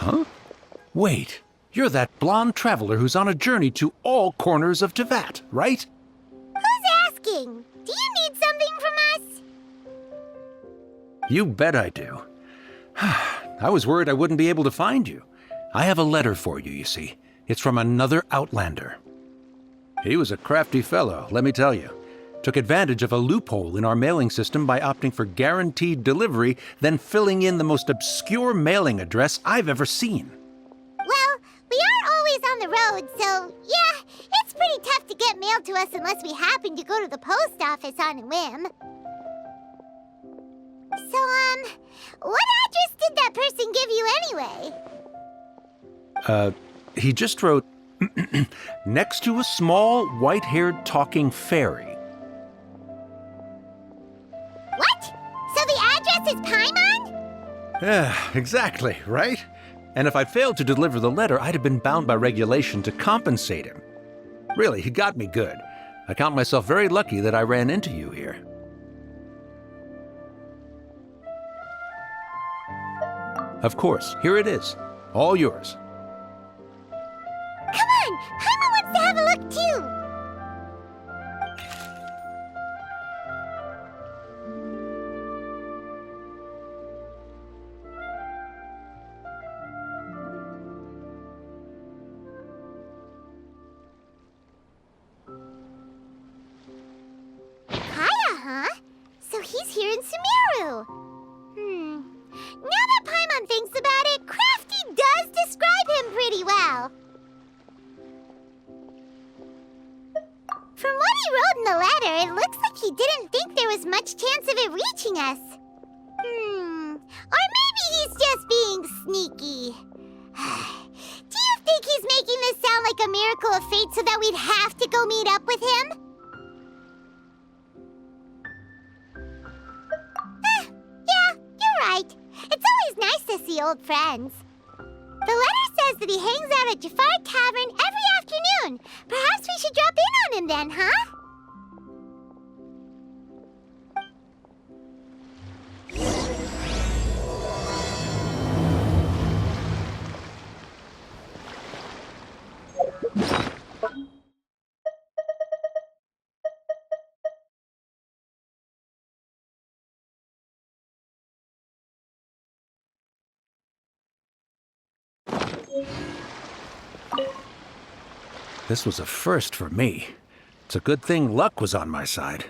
Huh? Wait, you're that blonde traveler who's on a journey to all corners of Teyvat, right? Who's asking? Do you need something from us? You bet I do. I was worried I wouldn't be able to find you. I have a letter for you, you see. It's from another Outlander. He was a crafty fellow, let me tell you. Took advantage of a loophole in our mailing system by opting for guaranteed delivery, then filling in the most obscure mailing address I've ever seen. Well, we are always on the road, so yeah, it's pretty tough to get mail to us unless we happen to go to the post office on a whim. So, what address did that person give you anyway? He just wrote, next to a small, white-haired talking fairy. What? So the address is Paimon? Yeah, exactly, right? And if I'd failed to deliver the letter, I'd have been bound by regulation to compensate him. Really, he got me good. I count myself very lucky that I ran into you here. Of course, here it is. All yours. Come on! Paimon wants to have a look too! Kaya, huh? So he's here in Sumeru. Now that Paimon thinks about it, Crafty does describe him pretty well. From what he wrote in the letter, it looks like he didn't think there was much chance of it reaching us. Or maybe he's just being sneaky. Do you think he's making this sound like a miracle of fate so that we'd have to go meet up with him? Yeah, you're right. It's always nice to see old friends. The letter says that he hangs out at Jafar Tavern every afternoon. Perhaps we should drop in on him then, huh? This was a first for me. It's a good thing luck was on my side.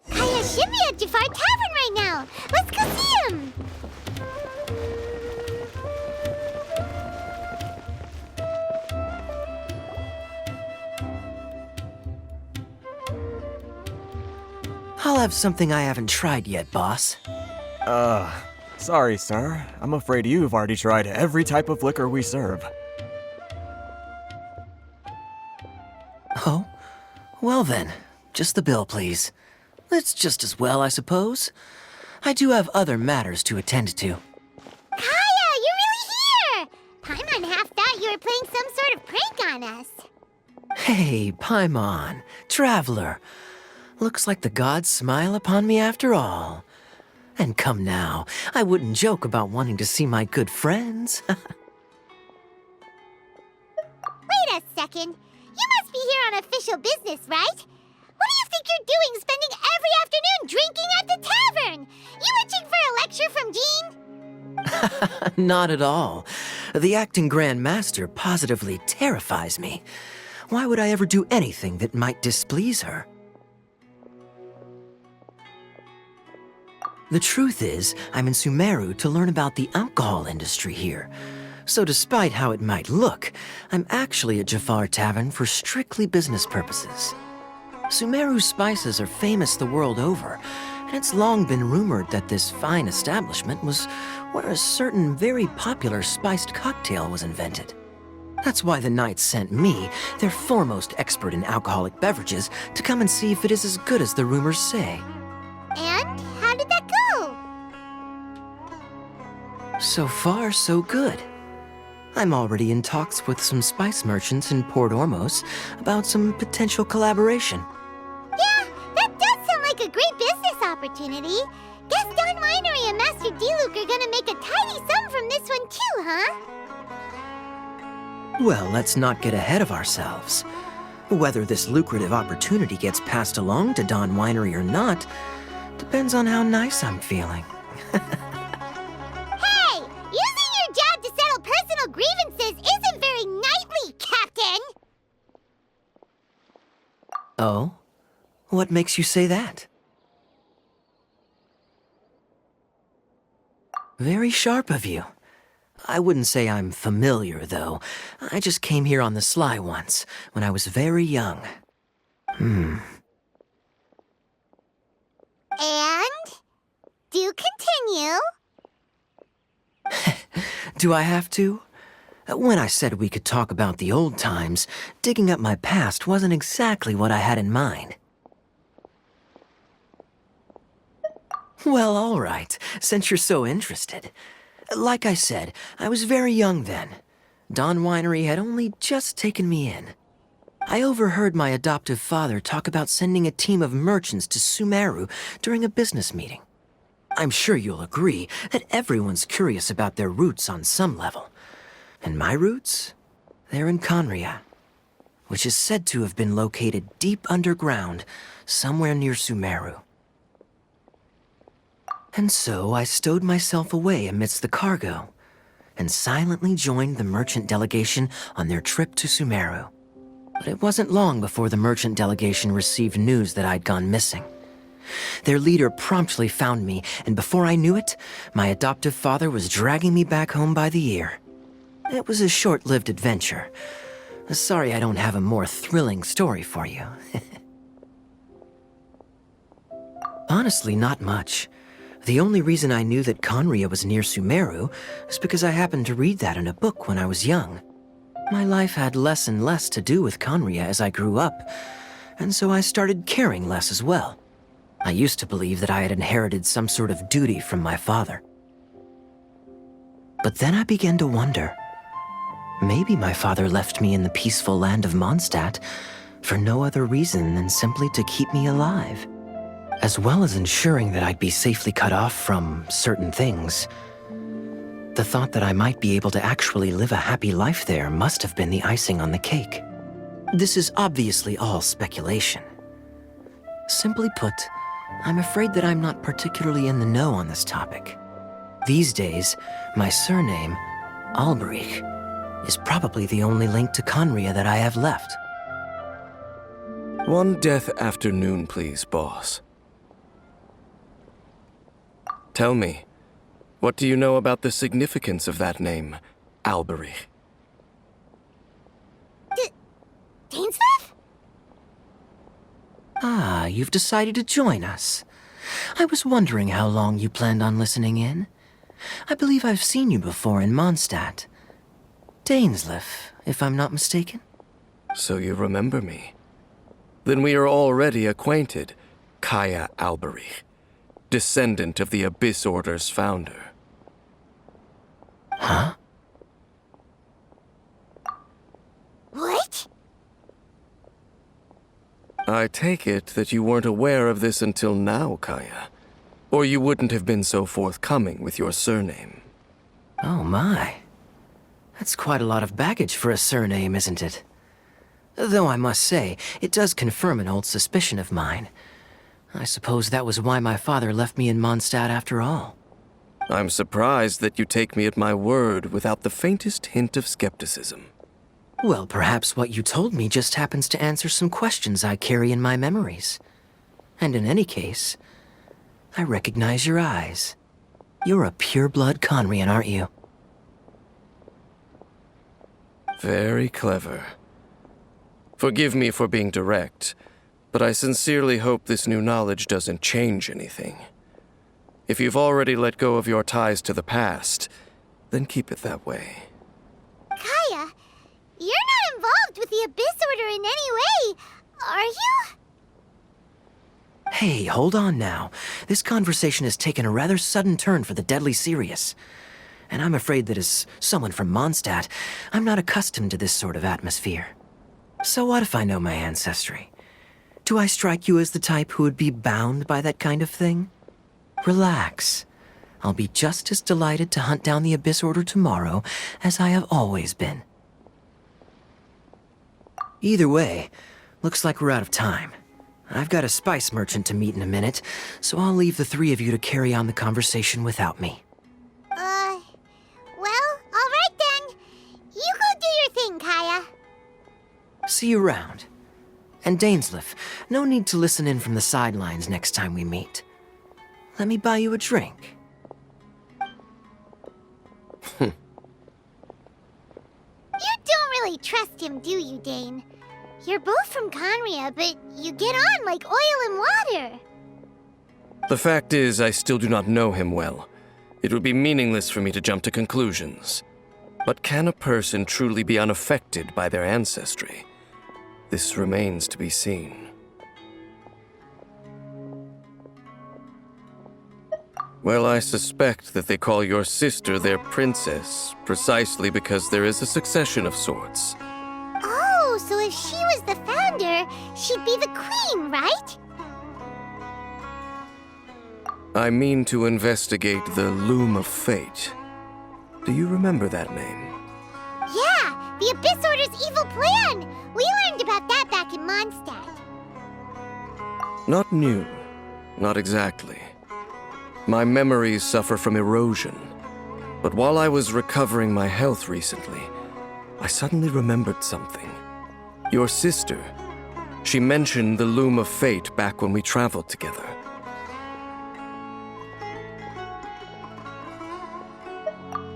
Kaya should be at Jafar Tavern right now. Let's go see him. I'll have something I haven't tried yet, boss. Sorry, sir. I'm afraid you've already tried every type of liquor we serve. Oh? Well then, just the bill, please. That's just as well, I suppose. I do have other matters to attend to. Kaya, you're really here! Paimon half thought you were playing some sort of prank on us. Hey, Paimon, traveler. Looks like the gods smile upon me after all. And come now, I wouldn't joke about wanting to see my good friends. Wait a second. You must be here on official business, right? What do you think you're doing spending every afternoon drinking at the tavern? You itching for a lecture from Jean? Not at all. The acting Grand Master positively terrifies me. Why would I ever do anything that might displease her? The truth is, I'm in Sumeru to learn about the alcohol industry here. So despite how it might look, I'm actually at Jafar Tavern for strictly business purposes. Sumeru spices are famous the world over, and it's long been rumored that this fine establishment was where a certain very popular spiced cocktail was invented. That's why the Knights sent me, their foremost expert in alcoholic beverages, to come and see if it is as good as the rumors say. And how did that go? So far, so good. I'm already in talks with some spice merchants in Port Ormos about some potential collaboration. Yeah, that does sound like a great business opportunity. Guess Don Winery and Master Diluc are gonna make a tidy sum from this one too, huh? Well, let's not get ahead of ourselves. Whether this lucrative opportunity gets passed along to Don Winery or not depends on how nice I'm feeling. Hey! Using your job to settle personal grievances isn't very knightly, Captain! Oh? What makes you say that? Very sharp of you. I wouldn't say I'm familiar, though. I just came here on the sly once, when I was very young. And? Do continue. Do I have to? When I said we could talk about the old times, digging up my past wasn't exactly what I had in mind. Well, all right, since you're so interested. Like I said, I was very young then. Don Winery had only just taken me in. I overheard my adoptive father talk about sending a team of merchants to Sumeru during a business meeting. I'm sure you'll agree that everyone's curious about their roots on some level. And my roots? They're in Conria, which is said to have been located deep underground, somewhere near Sumeru. And so I stowed myself away amidst the cargo, and silently joined the merchant delegation on their trip to Sumeru. But it wasn't long before the merchant delegation received news that I'd gone missing. Their leader promptly found me, and before I knew it, my adoptive father was dragging me back home by the ear. It was a short-lived adventure. Sorry I don't have a more thrilling story for you. Honestly, not much. The only reason I knew that Conria was near Sumeru is because I happened to read that in a book when I was young. My life had less and less to do with Conria as I grew up, and so I started caring less as well. I used to believe that I had inherited some sort of duty from my father. But then I began to wonder. Maybe my father left me in the peaceful land of Mondstadt for no other reason than simply to keep me alive. As well as ensuring that I'd be safely cut off from certain things. The thought that I might be able to actually live a happy life there must have been the icing on the cake. This is obviously all speculation. Simply put, I'm afraid that I'm not particularly in the know on this topic. These days, my surname, Alberich, is probably the only link to Conria that I have left. One death afternoon, please, boss. Tell me, what do you know about the significance of that name, Alberich? Dainsleif? Ah, you've decided to join us. I was wondering how long you planned on listening in. I believe I've seen you before in Mondstadt. Dainsleif, if I'm not mistaken. So you remember me. Then we are already acquainted, Kaya Alberich, descendant of the Abyss Order's founder. Huh? What? I take it that you weren't aware of this until now, Kaya. Or you wouldn't have been so forthcoming with your surname. Oh my. That's quite a lot of baggage for a surname, isn't it? Though I must say, it does confirm an old suspicion of mine. I suppose that was why my father left me in Mondstadt after all. I'm surprised that you take me at my word without the faintest hint of skepticism. Well, perhaps what you told me just happens to answer some questions I carry in my memories. And in any case, I recognize your eyes. You're a pure-blood Conrian, aren't you? Very clever. Forgive me for being direct, but I sincerely hope this new knowledge doesn't change anything. If you've already let go of your ties to the past, then keep it that way. Kaya, you're not involved with the Abyss Order in any way, are you? Hey, hold on now. This conversation has taken a rather sudden turn for the deadly serious. and I'm afraid that as someone from Mondstadt, I'm not accustomed to this sort of atmosphere. So what if I know my ancestry? Do I strike you as the type who would be bound by that kind of thing? Relax. I'll be just as delighted to hunt down the Abyss Order tomorrow as I have always been. Either way, looks like we're out of time. I've got a spice merchant to meet in a minute, so I'll leave the three of you to carry on the conversation without me. Well, alright then. You go do your thing, Kaya. See you around. And Dainsleif, no need to listen in from the sidelines next time we meet. Let me buy you a drink. You don't really trust him, do you, Dane? You're both from Conria, but you get on like oil and water. The fact is, I still do not know him well. It would be meaningless for me to jump to conclusions. But can a person truly be unaffected by their ancestry? This remains to be seen. Well, I suspect that they call your sister their princess, precisely because there is a succession of sorts. Oh, so if she was the founder, she'd be the queen, right? I mean to investigate the Loom of Fate. Do you remember that name? Yeah, the Abyss Order's evil plan! We learned about that back in Mondstadt. Not new. Not exactly. My memories suffer from erosion. But while I was recovering my health recently, I suddenly remembered something. Your sister. She mentioned the Loom of Fate back when we traveled together.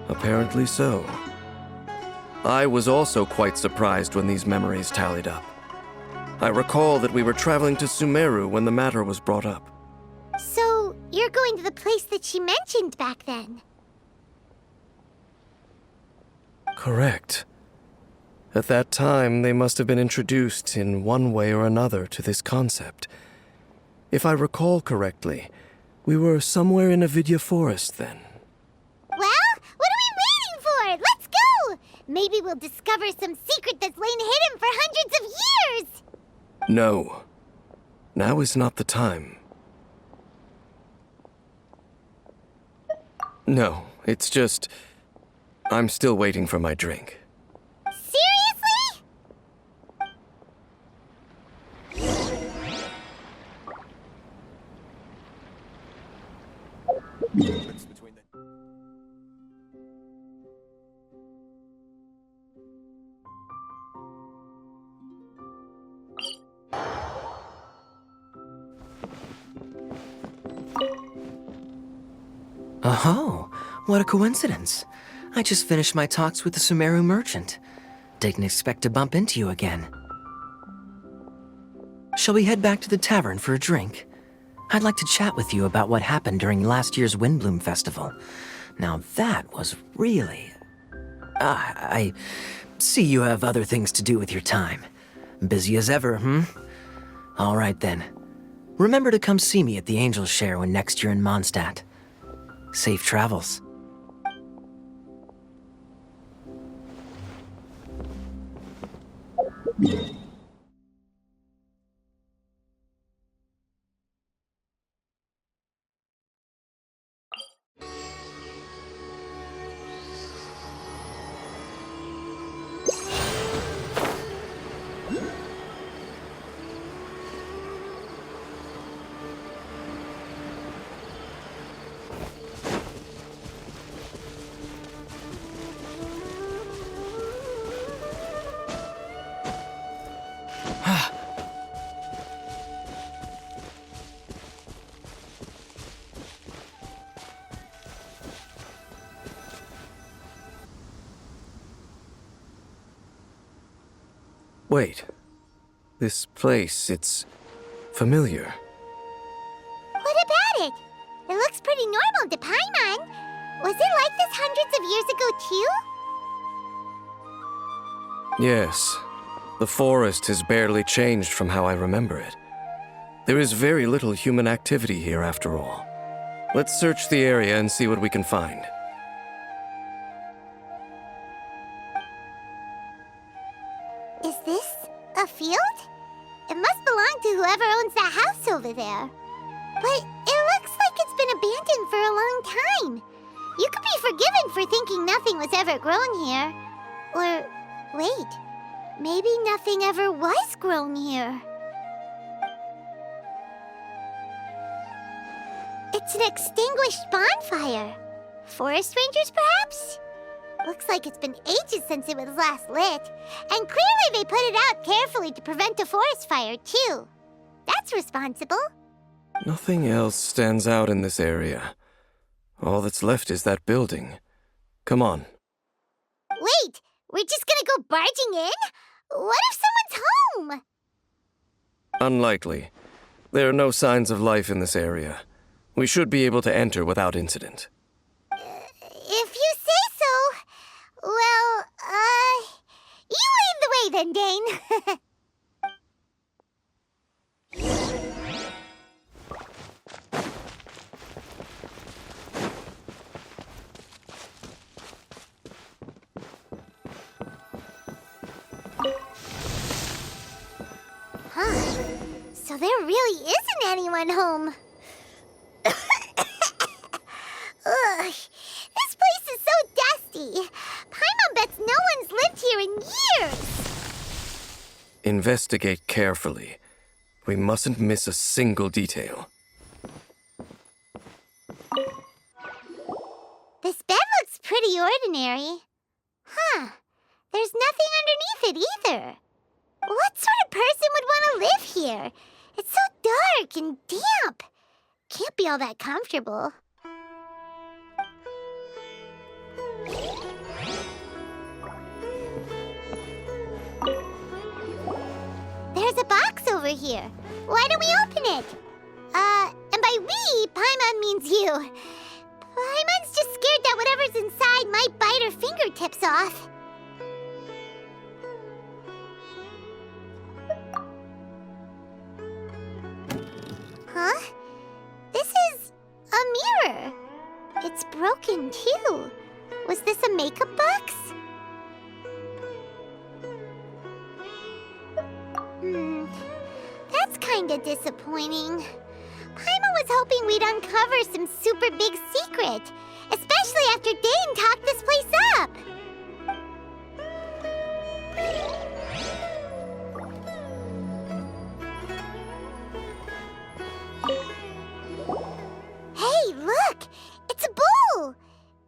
Apparently so. I was also quite surprised when these memories tallied up. I recall that we were traveling to Sumeru when the matter was brought up. So, you're going to the place that she mentioned back then? Correct. At that time, they must have been introduced in one way or another to this concept. If I recall correctly, we were somewhere in Avidya Forest then. Well, what are we waiting for? Let's go! Maybe we'll discover some secret that's lain hidden for hundreds of years! No. Now is not the time. No, it's just... I'm still waiting for my drink. Seriously? Oh, what a coincidence. I just finished my talks with the Sumeru merchant. Didn't expect to bump into you again. Shall we head back to the tavern for a drink? I'd like to chat with you about what happened during last year's Windbloom Festival. Now that was really... I see you have other things to do with your time. Busy as ever, All right then. Remember to come see me at the Angel's Share when next you're in Mondstadt. Safe travels. Wait. This place, it's familiar. What about it? It looks pretty normal to Paimon. Was it like this hundreds of years ago, too? Yes. The forest has barely changed from how I remember it. There is very little human activity here after all. Let's search the area and see what we can find. over there. But it looks like it's been abandoned for a long time. You could be forgiven for thinking nothing was ever grown here. Or, wait, maybe nothing ever was grown here. It's an extinguished bonfire. Forest rangers, perhaps? Looks like it's been ages since it was last lit. And clearly they put it out carefully to prevent a forest fire, too. That's responsible. Nothing else stands out in this area. All that's left is that building. Come on. Wait, we're just gonna go barging in? What if someone's home? Unlikely. There are no signs of life in this area. We should be able to enter without incident. If you say so. Well, you lead the way then, Dane. Huh. So there really isn't anyone home. Ugh, this place is so dusty. Paimon bets no one's lived here in years. Investigate carefully. We mustn't miss a single detail. This bed looks pretty ordinary. Huh. There's nothing underneath it either. What sort of person would want to live here? It's so dark and damp. Can't be all that comfortable. There's a box over here. Why don't we open it? And by we, Paimon means you. Paimon's just scared that whatever's inside might bite her fingertips off. Huh? This is a mirror. It's broken, too. Was this a makeup box? That's kinda disappointing. Paimon was hoping we'd uncover some super big secret, especially after Dane talked this place up. Hey, look! It's a bowl!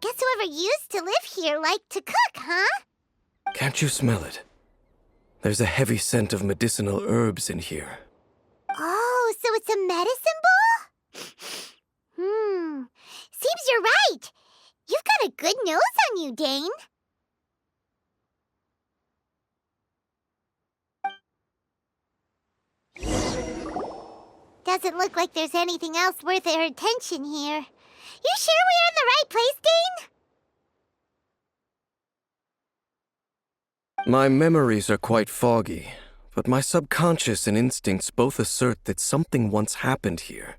Guess whoever used to live here liked to cook, huh? Can't you smell it? There's a heavy scent of medicinal herbs in here. Oh, so it's a medicine bowl? Seems you're right. You've got a good nose on you, Dane. Doesn't look like there's anything else worth our attention here. You sure we're in the right place, Dane? My memories are quite foggy, but my subconscious and instincts both assert that something once happened here.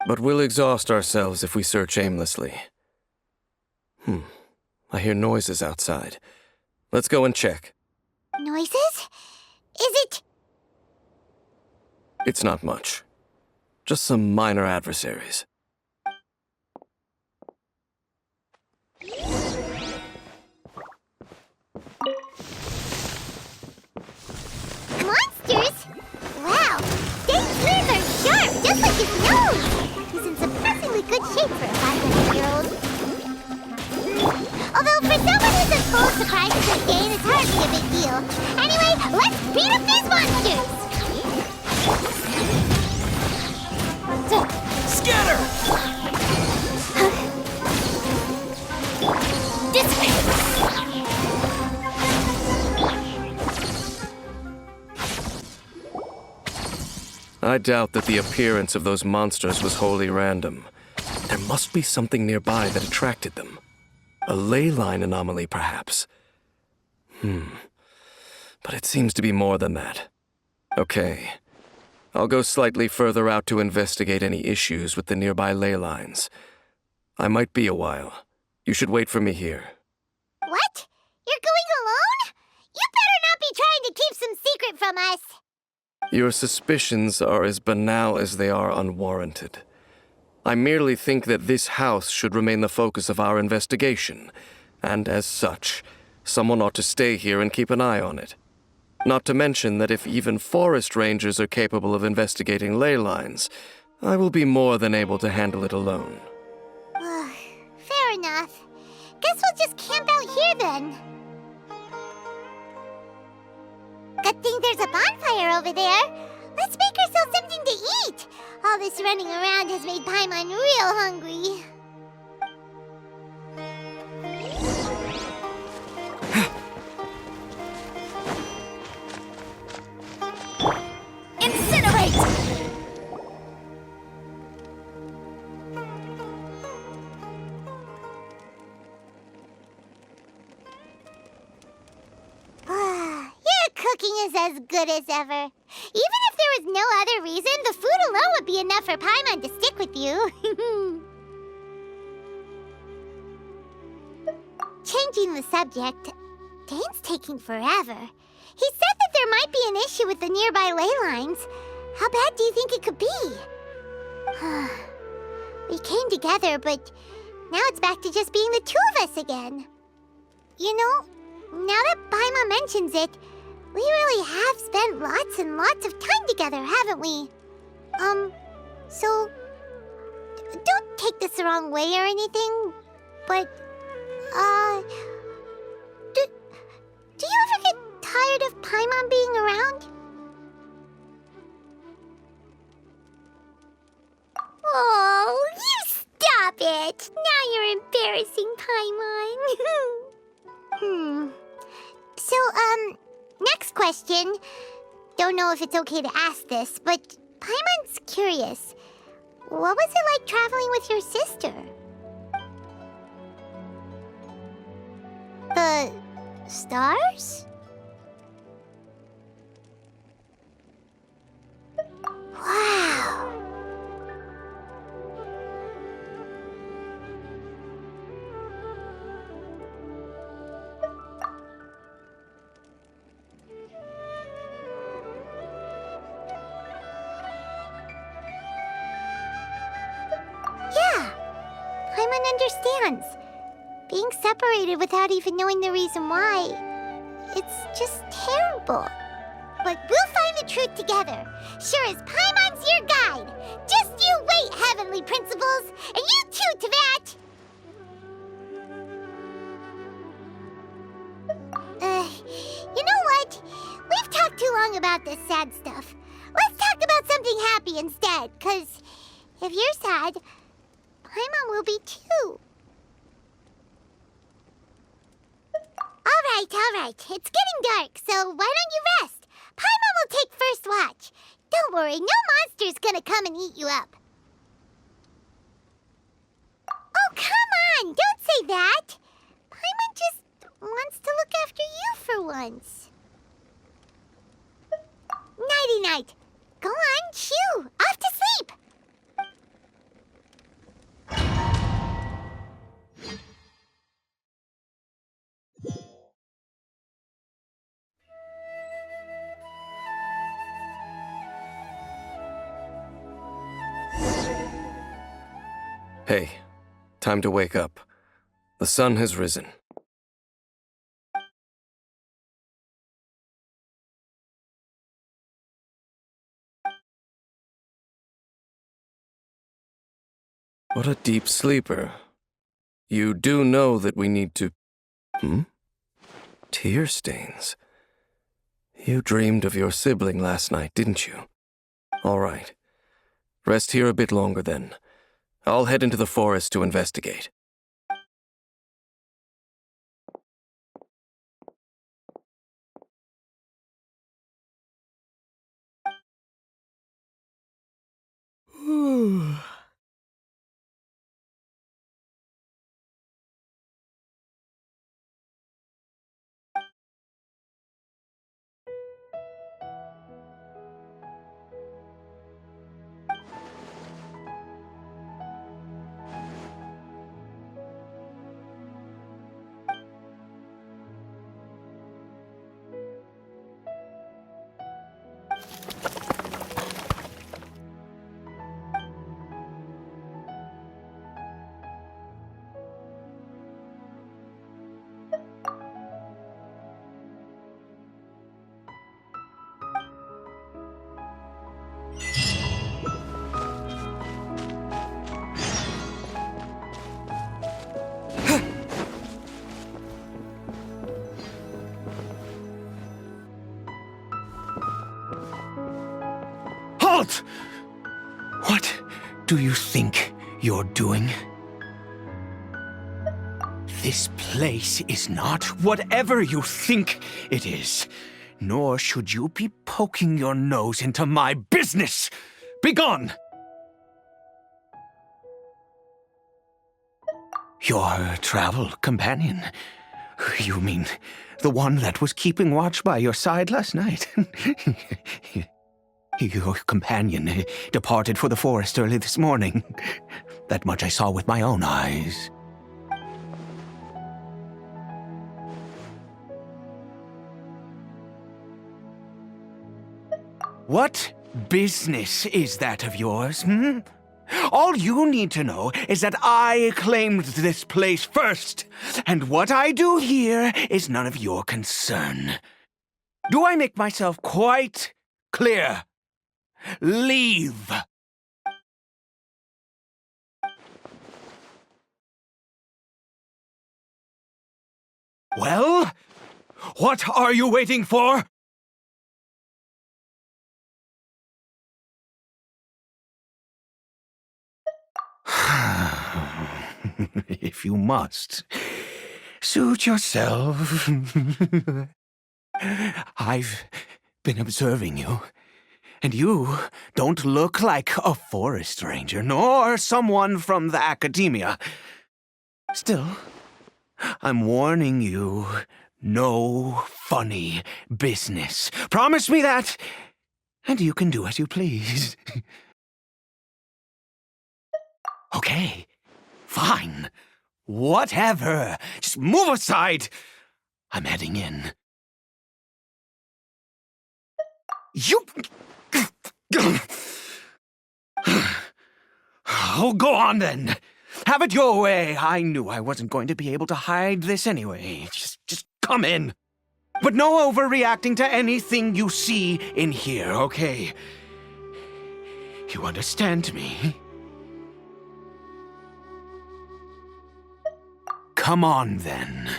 But we'll exhaust ourselves if we search aimlessly. I hear noises outside. Let's go and check. Noises? Is it... It's not much. Just some minor adversaries. Monsters? Wow, Dane's ears are sharp, just like his nose. He's in surprisingly good shape for a 500-year-old. Although for someone who's as full of surprises as Dane, it's hardly a big deal. Anyway, let's beat up these monsters! Scatter! I doubt that the appearance of those monsters was wholly random. There must be something nearby that attracted them. A ley line anomaly, perhaps. But it seems to be more than that. Okay. I'll go slightly further out to investigate any issues with the nearby ley lines. I might be a while. You should wait for me here. What? You're going alone? You better not be trying to keep some secret from us. Your suspicions are as banal as they are unwarranted. I merely think that this house should remain the focus of our investigation, and as such, someone ought to stay here and keep an eye on it. Not to mention that if even forest rangers are capable of investigating ley lines, I will be more than able to handle it alone. Fair enough. Guess we'll just camp out here then. Good thing there's a bonfire over there. Let's make ourselves something to eat. All this running around has made Paimon real hungry. Incinerate! Your cooking is as good as ever. Even if there was no other reason, the food alone would be enough for Paimon to stick with you. Changing the subject, Dane's taking forever. He said that there might be an issue with the nearby ley lines. How bad do you think it could be? We came together, but now it's back to just being the two of us again. You know, now that Paimon mentions it, we really have spent lots and lots of time together, haven't we? So, don't take this the wrong way or anything, but, do you ever get tired of Paimon being around? Oh, you stop it! Now you're embarrassing Paimon. So, next question. Don't know if it's okay to ask this, but Paimon's curious. What was it like traveling with your sister? The stars? Wow. Yeah, Paimon understands. Being separated without even knowing the reason why, it's just terrible. But we'll find the truth together. Sure as Paimon's your guide. Just you wait, Heavenly Principles, and you too, Teyvat! You know what? We've talked too long about this sad stuff. Let's talk about something happy instead, 'cause if you're sad, Paimon will be too. All right. It's getting dark, so why don't you rest? Paimon will take first watch. Don't worry, no monster's gonna come and eat you up. Oh, come on! Don't say that! Paimon just wants to look after you for once. Nighty-night. Go on, chew. Off to sleep. Hey, time to wake up. The sun has risen. What a deep sleeper. You do know that we need to... Tear stains. You dreamed of your sibling last night, didn't you? All right. Rest here a bit longer then. I'll head into the forest to investigate. Geralt! What do you think you're doing? This place is not whatever you think it is. Nor should you be poking your nose into my business. Begone! Your travel companion? You mean the one that was keeping watch by your side last night? Your companion departed for the forest early this morning. That much I saw with my own eyes. What business is that of yours, hmm? All you need to know is that I claimed this place first, and what I do here is none of your concern. Do I make myself quite clear? Leave! Well, what are you waiting for? If you must, suit yourself. I've been observing you, and you don't look like a forest ranger, nor someone from the academia. Still, I'm warning you, no funny business. Promise me that, and you can do as you please. Okay, fine. Whatever. Just move aside. I'm heading in. You... Oh, go on then. Have it your way. I knew I wasn't going to be able to hide this anyway. Just come in. But no overreacting to anything you see in here, okay? You understand me? Come on, then.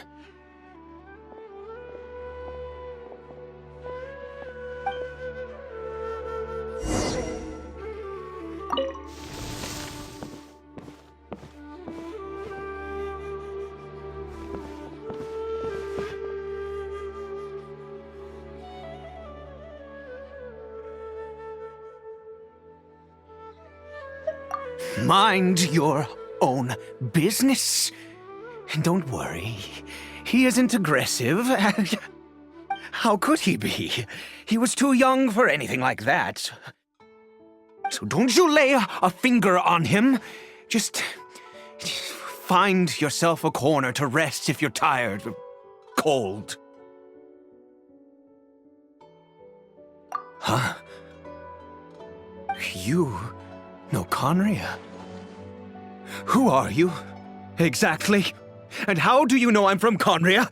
Mind your own business. Don't worry. He isn't aggressive. How could he be? He was too young for anything like that. So don't you lay a finger on him. Just find yourself a corner to rest if you're tired or cold. Huh? You know Conria? Who are you? Exactly. And how do you know I'm from Conria?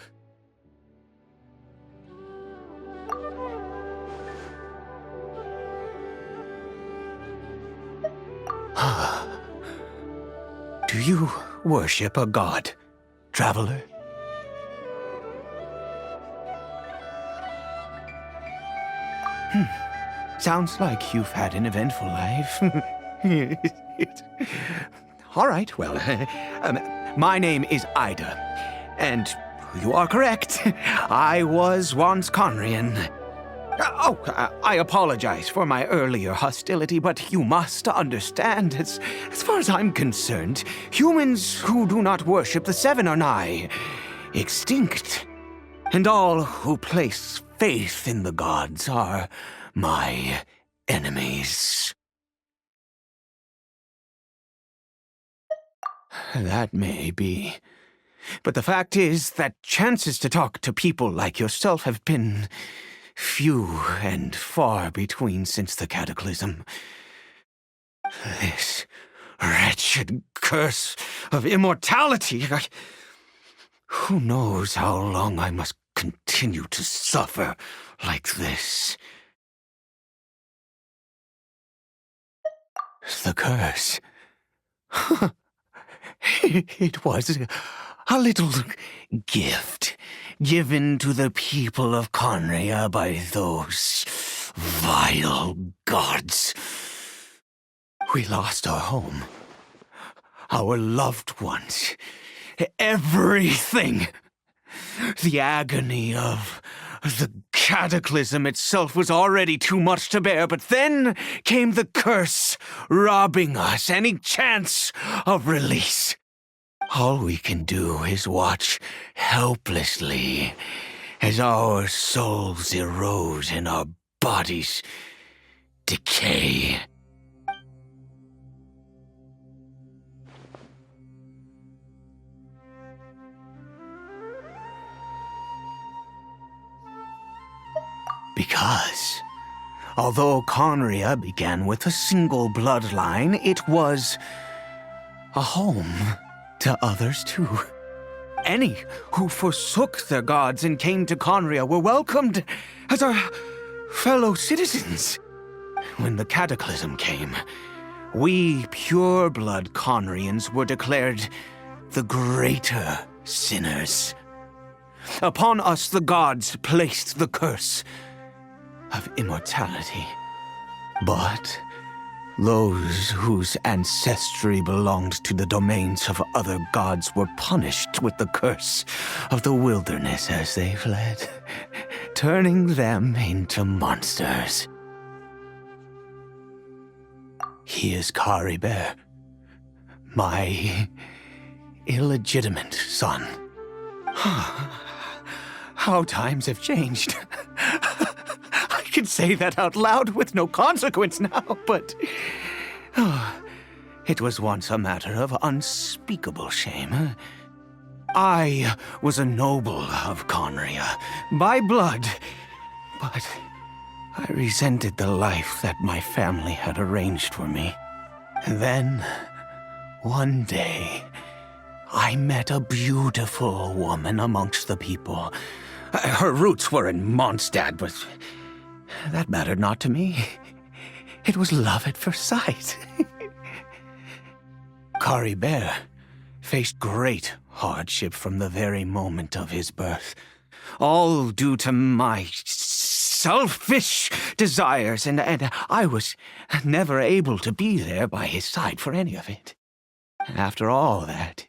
Do you worship a god, traveler? Sounds like you've had an eventful life. All right, well, my name is Ida, and you are correct. I was once Conrian. I apologize for my earlier hostility, but you must understand, as far as I'm concerned, humans who do not worship the Seven are nigh extinct, and all who place faith in the gods are my enemies. That may be. But the fact is that chances to talk to people like yourself have been few and far between since the cataclysm. This wretched curse of immortality. Who knows how long I must continue to suffer like this? The curse. It was a little gift given to the people of Conria by those vile gods. We lost our home, our loved ones, everything. The agony of the cataclysm itself was already too much to bear, but then came the curse, robbing us any chance of release. All we can do is watch helplessly as our souls erode and our bodies decay. Because, although Conria began with a single bloodline, it was a home to others too. Any who forsook their gods and came to Conria were welcomed as our fellow citizens. When the cataclysm came, we pure-blood Conrians were declared the greater sinners. Upon us the gods placed the curse of immortality. But those whose ancestry belonged to the domains of other gods were punished with the curse of the wilderness as they fled, turning them into monsters. He is Caribert, my illegitimate son. How times have changed. I can say that out loud with no consequence now, but it was once a matter of unspeakable shame. I was a noble of Conria, by blood, but I resented the life that my family had arranged for me. And then, one day, I met a beautiful woman amongst the people. Her roots were in Mondstadt, but that mattered not to me. It was love at first sight. Caribert faced great hardship from the very moment of his birth, all due to my selfish desires, and I was never able to be there by his side for any of it. After all that,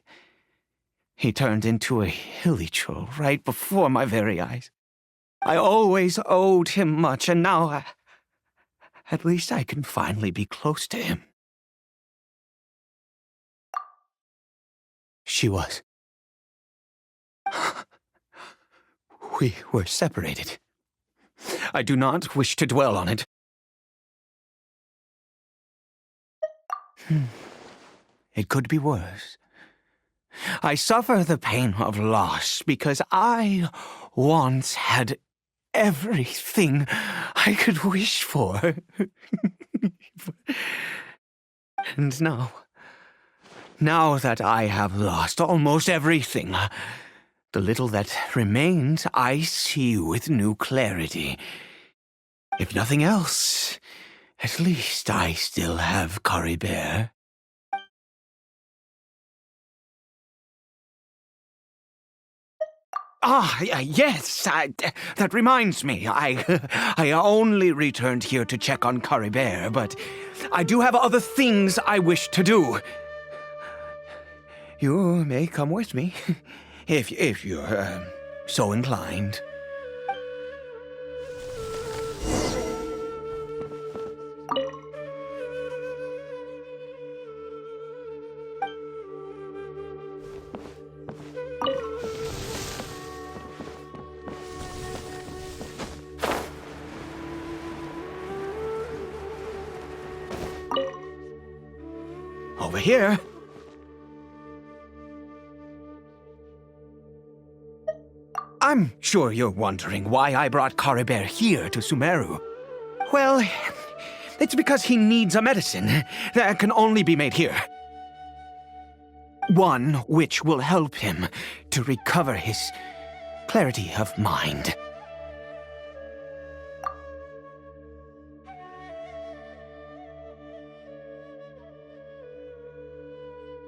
he turned into a hilly troll right before my very eyes. I always owed him much, and now at least I can finally be close to him. She was. We were separated. I do not wish to dwell on it. It could be worse. I suffer the pain of loss because I once had everything I could wish for. And now that I have lost almost everything, the little that remains I see with new clarity. If nothing else, at least I still have Caribert. Yes, that reminds me. I only returned here to check on Caribert, but I do have other things I wish to do. You may come with me, if you're so inclined. Over here. I'm sure you're wondering why I brought Caribert here to Sumeru. Well, it's because he needs a medicine that can only be made here. One which will help him to recover his clarity of mind.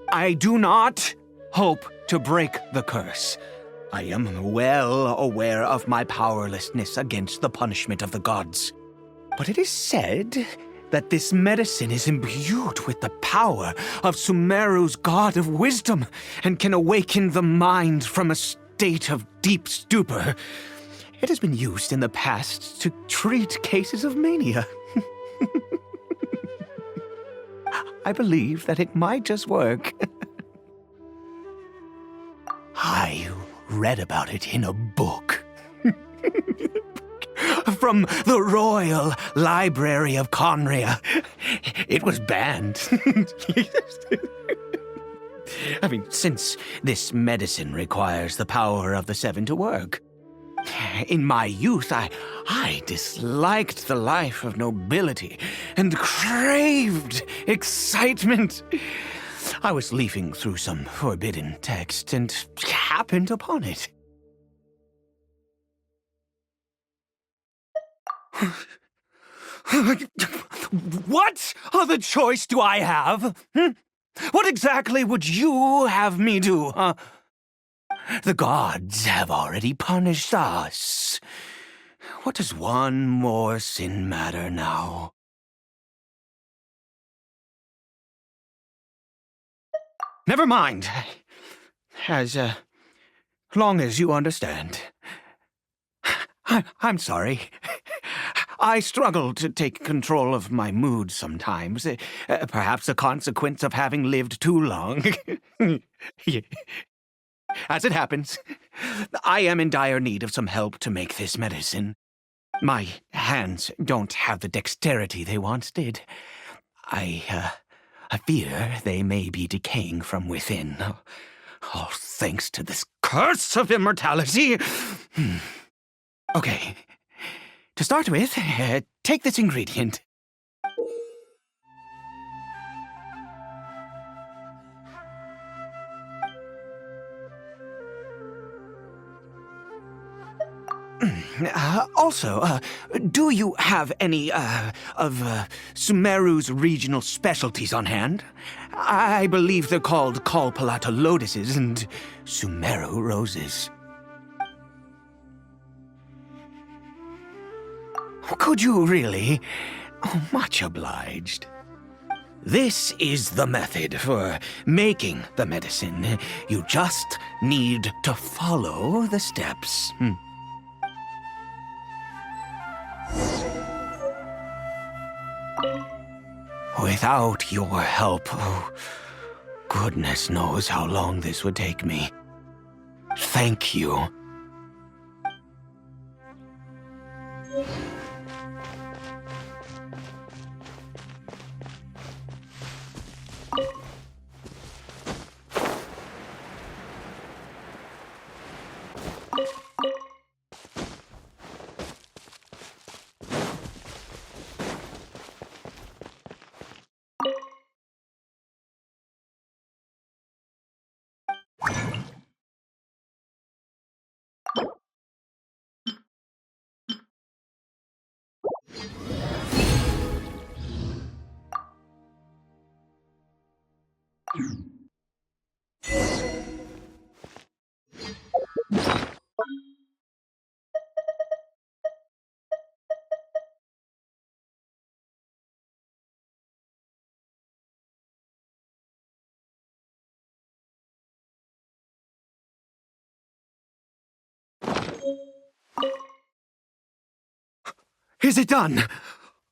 I do not hope to break the curse. I am well aware of my powerlessness against the punishment of the gods. But it is said that this medicine is imbued with the power of Sumeru's god of wisdom and can awaken the mind from a state of deep stupor. It has been used in the past to treat cases of mania. I believe that it might just work. I read about it in a book. From the Royal Library of Conria. It was banned. I mean, since this medicine requires the power of the seven to work. In my youth, I disliked the life of nobility and craved excitement. I was leafing through some forbidden text and happened upon it. What other choice do I have? What exactly would you have me do, huh? The gods have already punished us. What does one more sin matter now? Never mind. As long as you understand. I'm sorry. I struggle to take control of my mood sometimes. Perhaps a consequence of having lived too long. As it happens, I am in dire need of some help to make this medicine. My hands don't have the dexterity they once did. I fear they may be decaying from within. Oh, thanks to this curse of immortality. Okay. To start with, take this ingredient. Also, do you have any, of Sumeru's regional specialties on hand? I believe they're called Kalpalata lotuses and Sumeru roses. Could you really? Oh, much obliged. This is the method for making the medicine. You just need to follow the steps. Without your help, oh, goodness knows how long this would take me. Thank you. Is it done?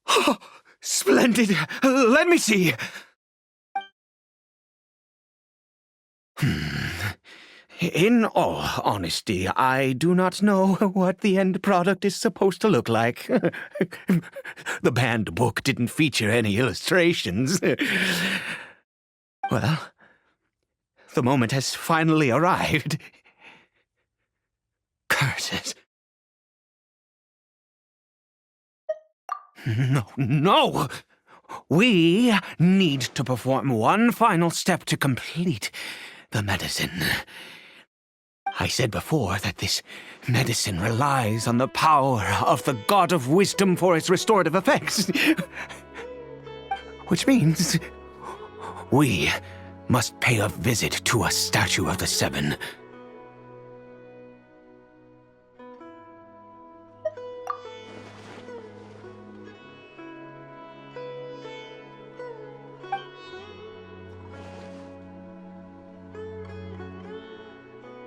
Oh, splendid. Let me see. In all honesty, I do not know what the end product is supposed to look like. The banned book didn't feature any illustrations. Well, the moment has finally arrived. Curses. No! We need to perform one final step to complete the medicine. I said before that this medicine relies on the power of the God of Wisdom for its restorative effects. Which means we must pay a visit to a statue of the Seven.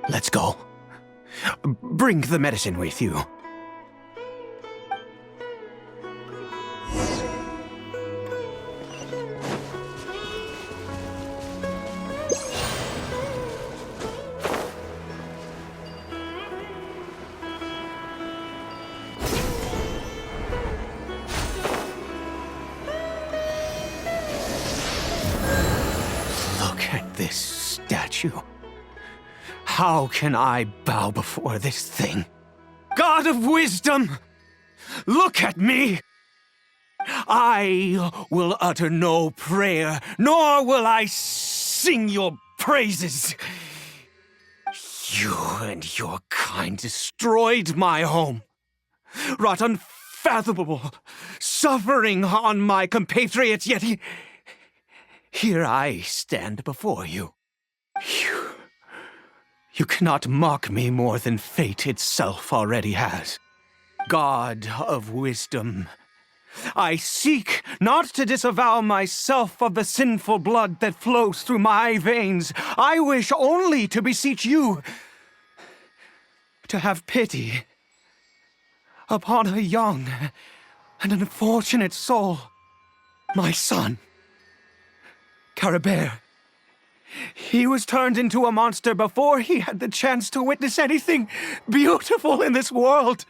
Let's go. Bring the medicine with you. Look at this statue. How can I bow before this thing? God of wisdom, look at me! I will utter no prayer, nor will I sing your praises. You and your kind destroyed my home, wrought unfathomable suffering on my compatriots, yet here I stand before you. You cannot mock me more than fate itself already has. God of wisdom, I seek not to disavow myself of the sinful blood that flows through my veins. I wish only to beseech you to have pity upon a young and unfortunate soul, my son, Caribert. He was turned into a monster before he had the chance to witness anything beautiful in this world.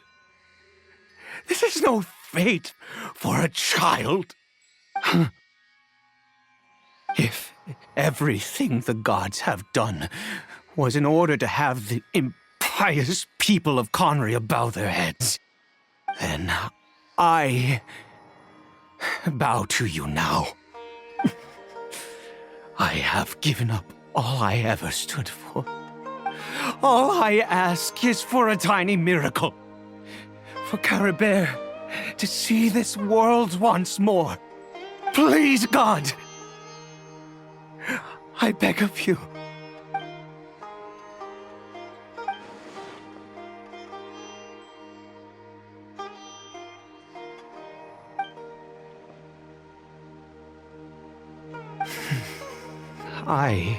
This is no fate for a child. If everything the gods have done was in order to have the impious people of Conria bow their heads, then I bow to you now. I have given up all I ever stood for. All I ask is for a tiny miracle. For Caribert to see this world once more. Please, God! I beg of you. I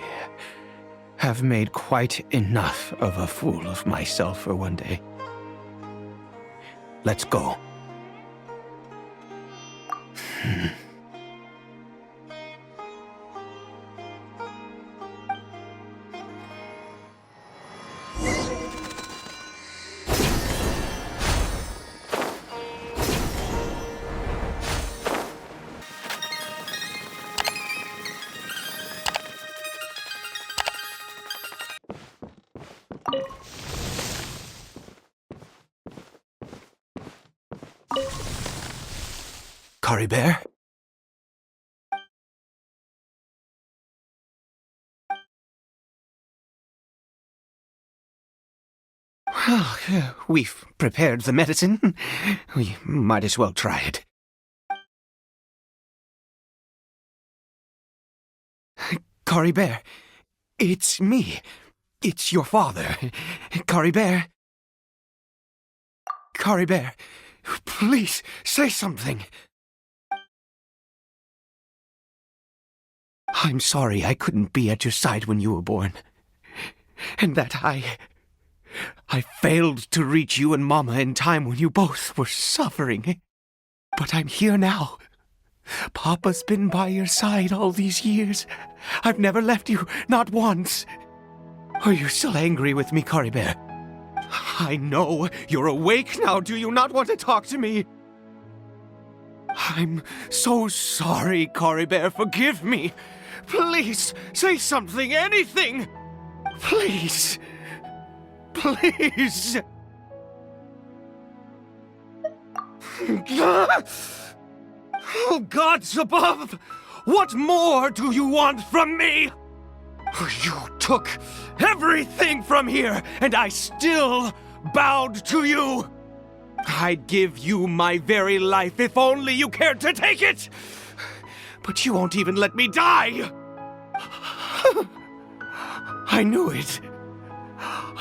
have made quite enough of a fool of myself for one day. Let's go. Caribert? Well, we've prepared the medicine. We might as well try it. Caribert, it's me. It's your father. Caribert. Caribert, please say something. I'm sorry I couldn't be at your side when you were born. And that I failed to reach you and Mama in time when you both were suffering. But I'm here now. Papa's been by your side all these years. I've never left you, not once. Are you still angry with me, Caribert? I know you're awake now. Do you not want to talk to me? I'm so sorry, Caribert. Forgive me. Please, say something, anything. Please. Please. Oh, gods above! What more do you want from me? You took everything from here, and I still bowed to you. I'd give you my very life if only you cared to take it. But you won't even let me die. I knew it.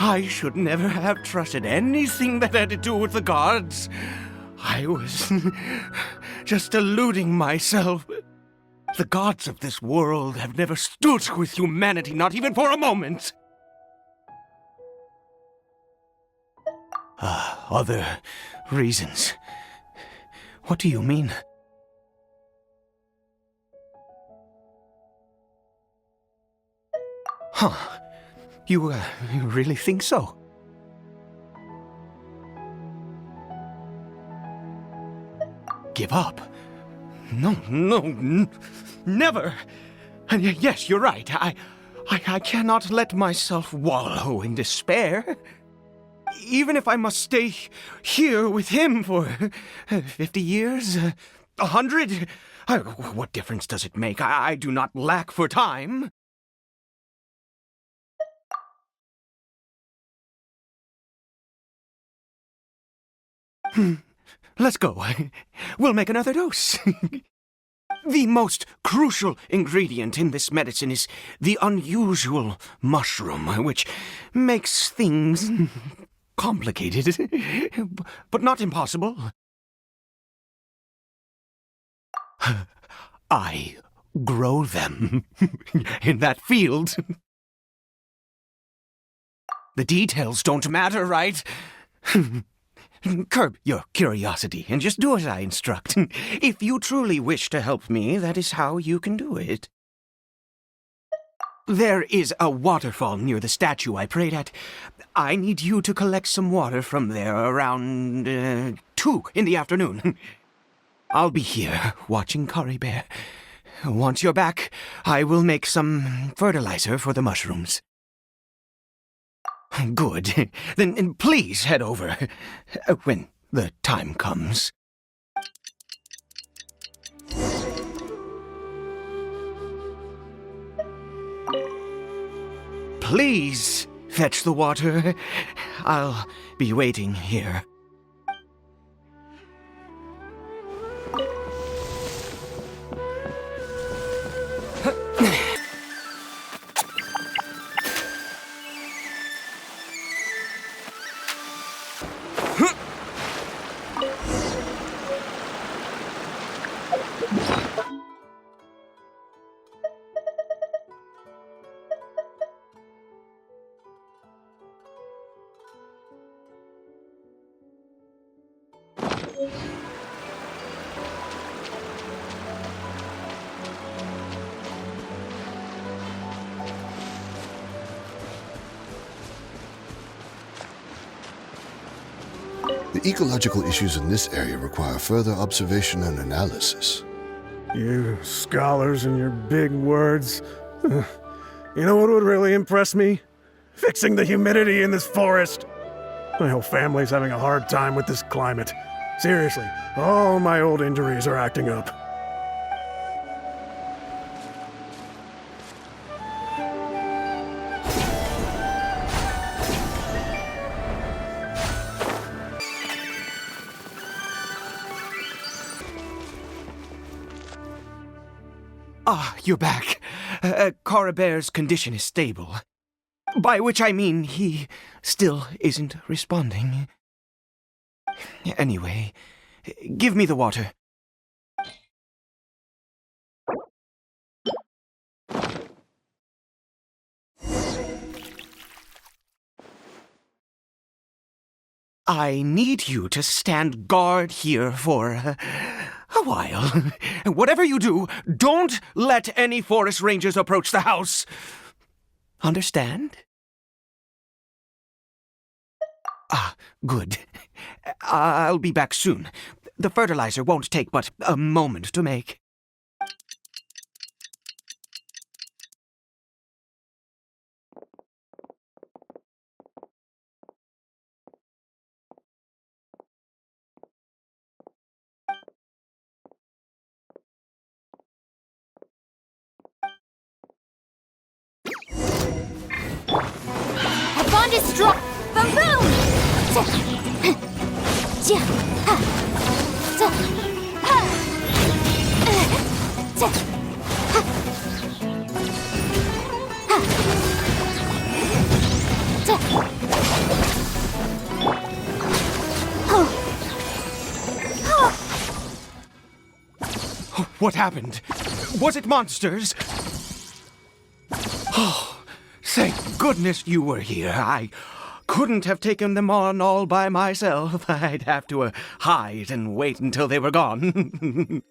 I should never have trusted anything that had to do with the gods. I was just deluding myself. The gods of this world have never stood with humanity, not even for a moment. Other reasons. What do you mean? Huh. You really think so? Give up? No, never. And yes, you're right. I cannot let myself wallow in despair. Even if I must stay here with him for 50 years, 100, what difference does it make? I do not lack for time. Let's go. We'll make another dose. The most crucial ingredient in this medicine is the unusual mushroom, which makes things complicated, but not impossible. I grow them in that field. The details don't matter, right? Curb your curiosity and just do as I instruct. If you truly wish to help me, that is how you can do it. There is a waterfall near the statue I prayed at. I need you to collect some water from there around 2 in the afternoon. I'll be here watching Kari Bear. Once you're back, I will make some fertilizer for the mushrooms. Good. Then please head over when the time comes. Please fetch the water. I'll be waiting here. The ecological issues in this area require further observation and analysis. You scholars and your big words. You know what would really impress me? Fixing the humidity in this forest. My whole family's having a hard time with this climate. Seriously, all my old injuries are acting up. Ah, you're back. Kari Bear's condition is stable. By which I mean he still isn't responding. Anyway, give me the water. I need you to stand guard here for a while. Whatever you do, don't let any forest rangers approach the house. Understand? Ah, good. I'll be back soon. The fertilizer won't take but a moment to make. I've gone to strong. Boom boom! What happened? Was it monsters? Oh, thank goodness you were here. I couldn't have taken them on all by myself. I'd have to hide and wait until they were gone.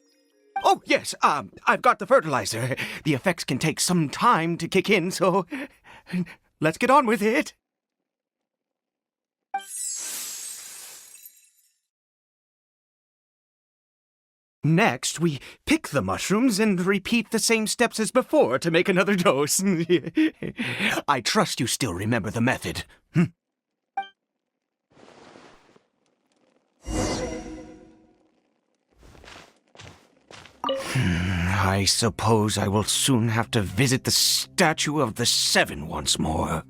Oh, yes, I've got the fertilizer. The effects can take some time to kick in, so let's get on with it. Next, we pick the mushrooms and repeat the same steps as before to make another dose. I trust you still remember the method. I suppose I will soon have to visit the statue of the Seven once more.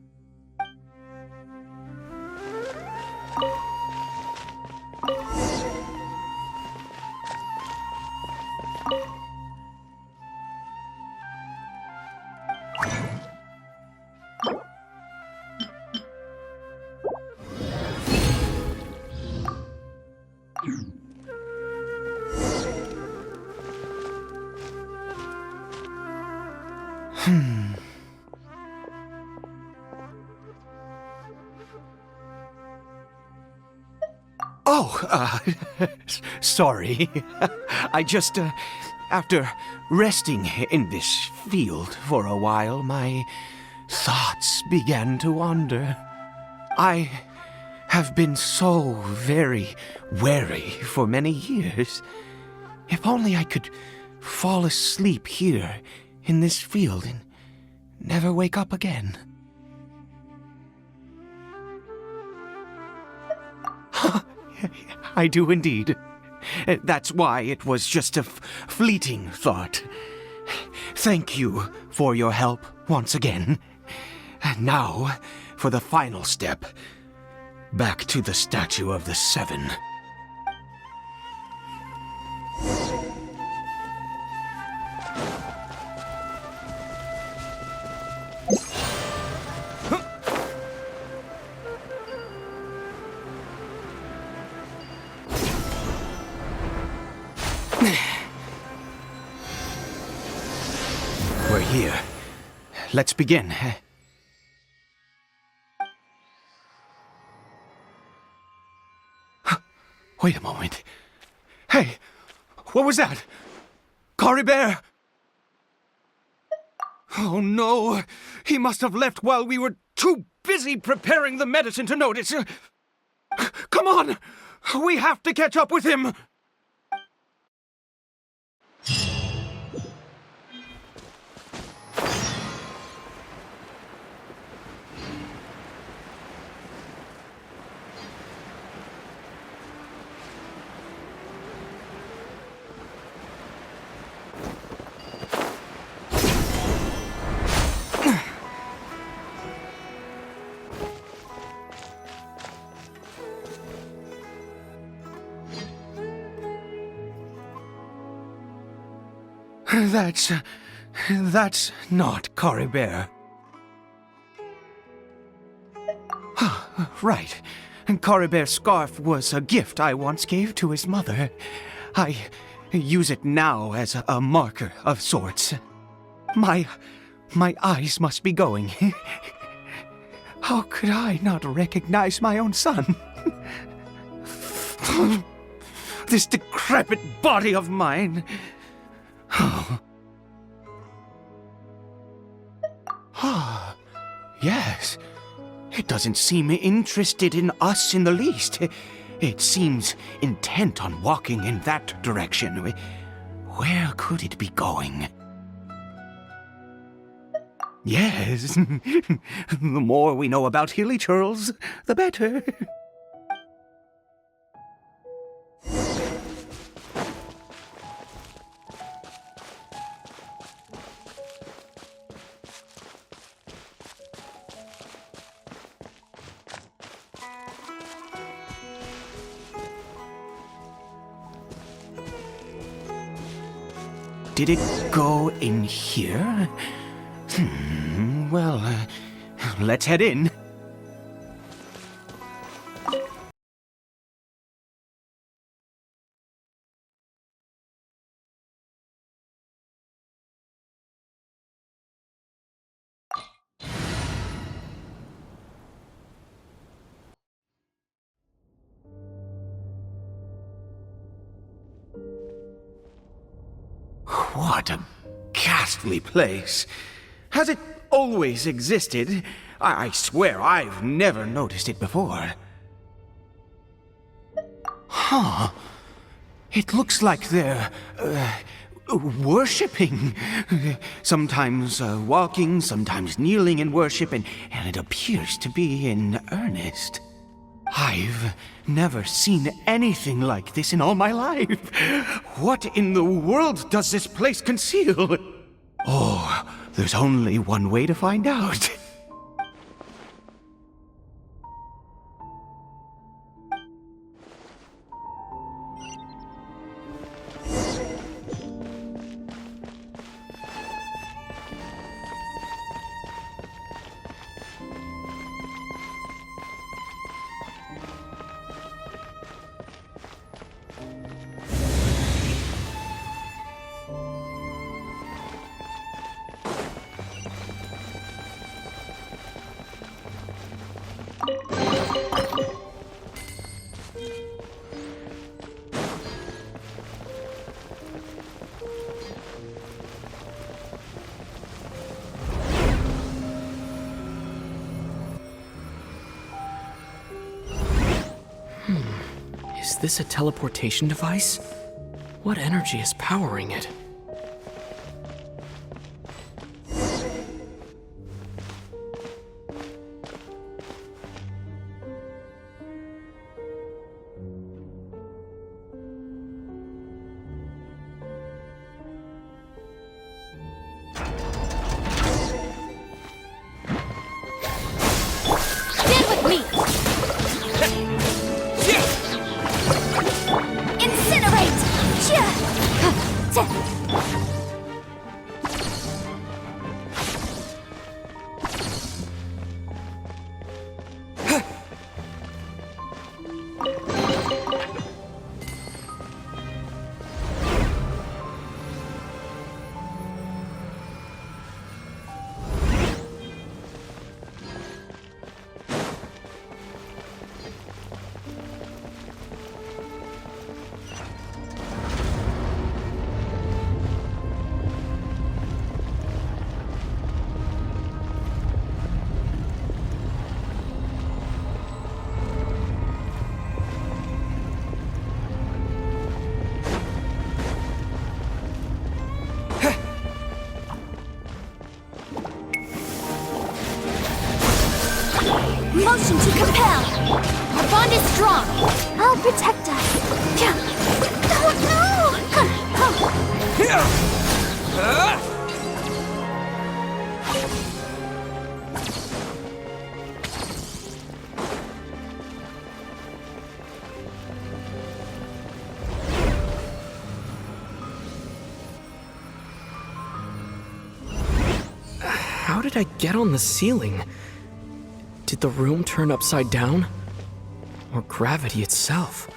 Oh, sorry. I just, after resting in this field for a while, my thoughts began to wander. I have been so very wary for many years. If only I could fall asleep here in this field and never wake up again. I do indeed. That's why it was just a fleeting thought. Thank you for your help once again. And now, for the final step. Back to the statue of the Seven. We're here. Let's begin. Wait a moment. Hey, what was that? Caribert! Oh no, he must have left while we were too busy preparing the medicine to notice. Come on, we have to catch up with him. That's not Caribert. Right. Caribert's scarf was a gift I once gave to his mother. I use it now as a marker of sorts. My eyes must be going. How could I not recognize my own son? This decrepit body of mine. Yes. It doesn't seem interested in us in the least. It seems intent on walking in that direction. Where could it be going? Yes. The more we know about Hilly Churls, the better. Did it go in here? Well, let's head in. What a ghastly place. Has it always existed? I swear I've never noticed it before. Huh. It looks like they're, worshipping. Sometimes walking, sometimes kneeling in worship, and it appears to be in earnest. I've never seen anything like this in all my life. What in the world does this place conceal? Oh, there's only one way to find out. Is this a teleportation device? What energy is powering it? Stand with me! Incinerate! Motion to compel! Our bond is strong! I'll protect us! How did I get on the ceiling? Did the room turn upside down? Or gravity itself?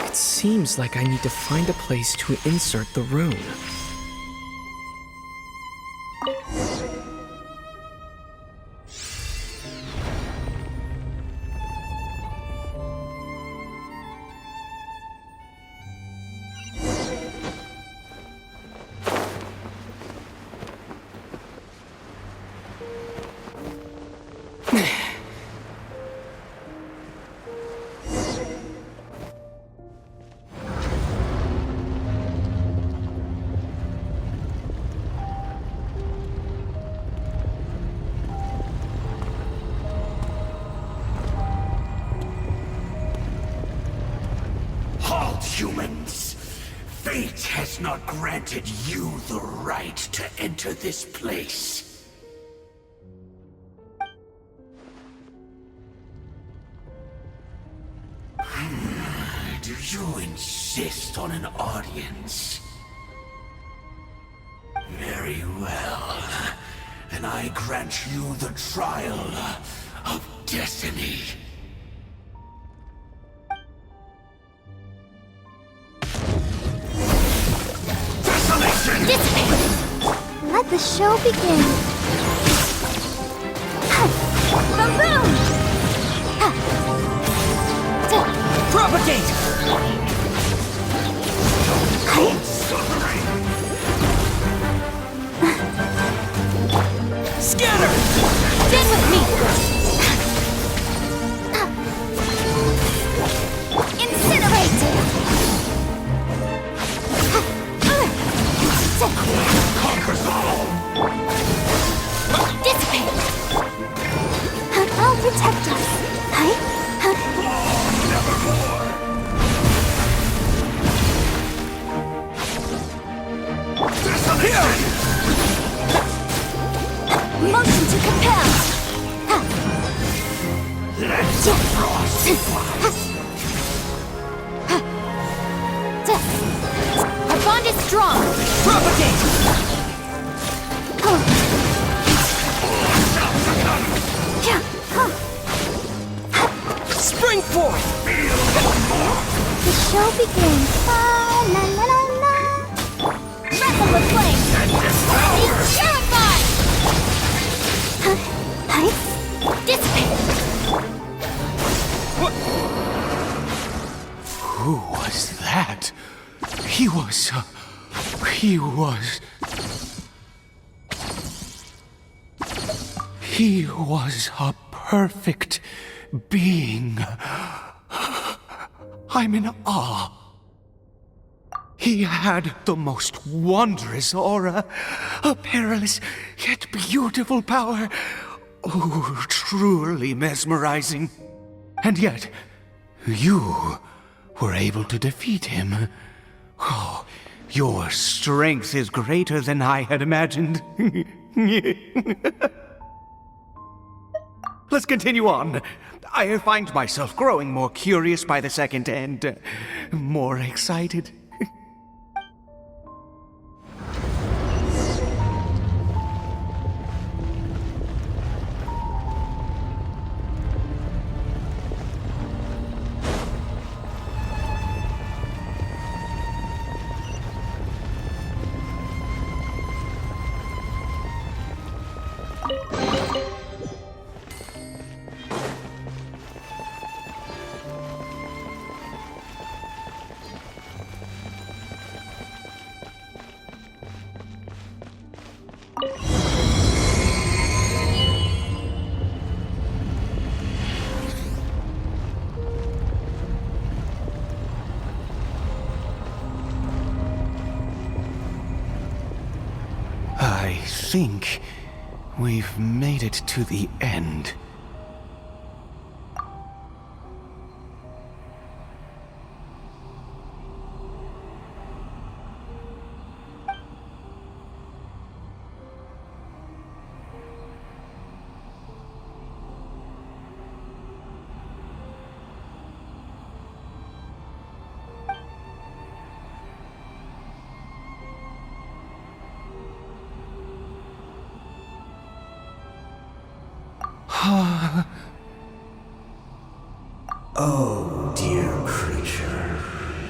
It seems like I need to find a place to insert the rune. granted you the right to enter this place. Do you insist on an audience? Very well. Then I grant you the trial of destiny. Let the show begin. Boom, boom! Propagate! Scatter! Stand with me! Incinerate! Conquers all! Dissipate! I'll protect us. Nevermore! Motion to compel! Let's frost Our bond is strong! Propagate! Spring forth! The show begins. La la la la. Wrestle with flame. He's terrified. Dissipate. Who was that? He was a perfect being. I'm in awe. He had the most wondrous aura, a perilous yet beautiful power. Oh, truly mesmerizing. And yet, you were able to defeat him. Oh, your strength is greater than I had imagined. Let's continue on. I find myself growing more curious by the second and more excited. I think we've made it to the end. Oh, dear creature,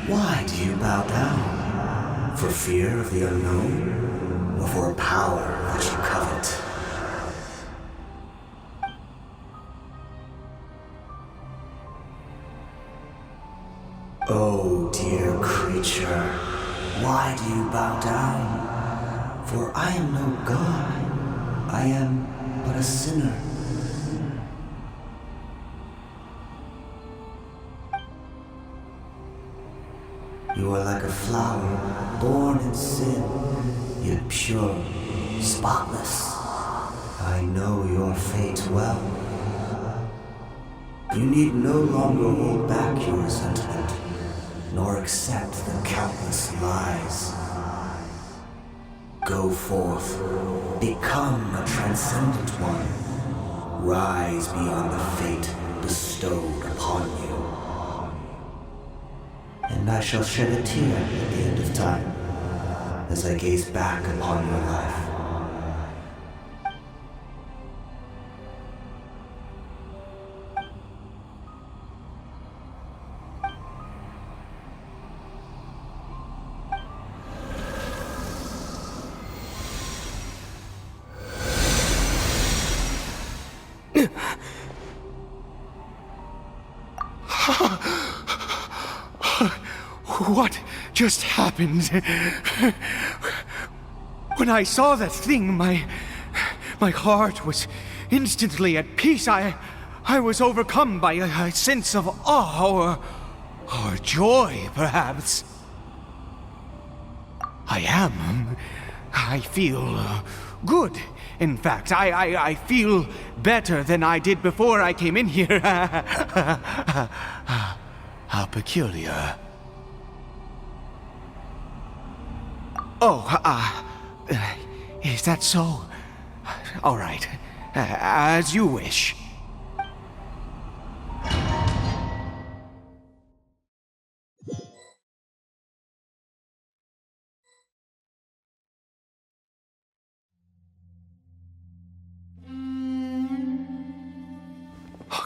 why do you bow down? For fear of the unknown? Or for a power that you covet? Oh, dear creature, why do you bow down? For I am no god, I am but a sinner. You are like a flower, born in sin, yet pure, spotless. I know your fate well. You need no longer hold back your resentment, nor accept the countless lies. Go forth. Become a transcendent one. Rise beyond the fate bestowed upon you. And I shall shed a tear at the end of time as I gaze back upon your life. What just happened? When I saw that thing, my heart was instantly at peace. I was overcome by a sense of awe or joy, perhaps. I feel good. In fact, I feel better than I did before I came in here. How peculiar. Oh, is that so? All right, as you wish.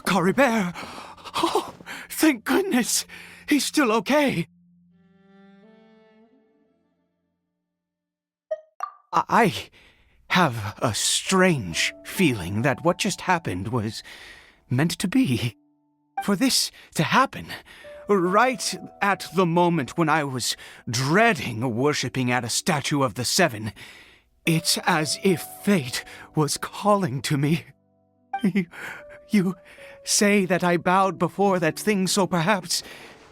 Caribert! Oh, thank goodness! He's still okay! I have a strange feeling that what just happened was meant to be. For this to happen, right at the moment when I was dreading worshipping at a statue of the Seven, it's as if fate was calling to me. You say that I bowed before that thing, so perhaps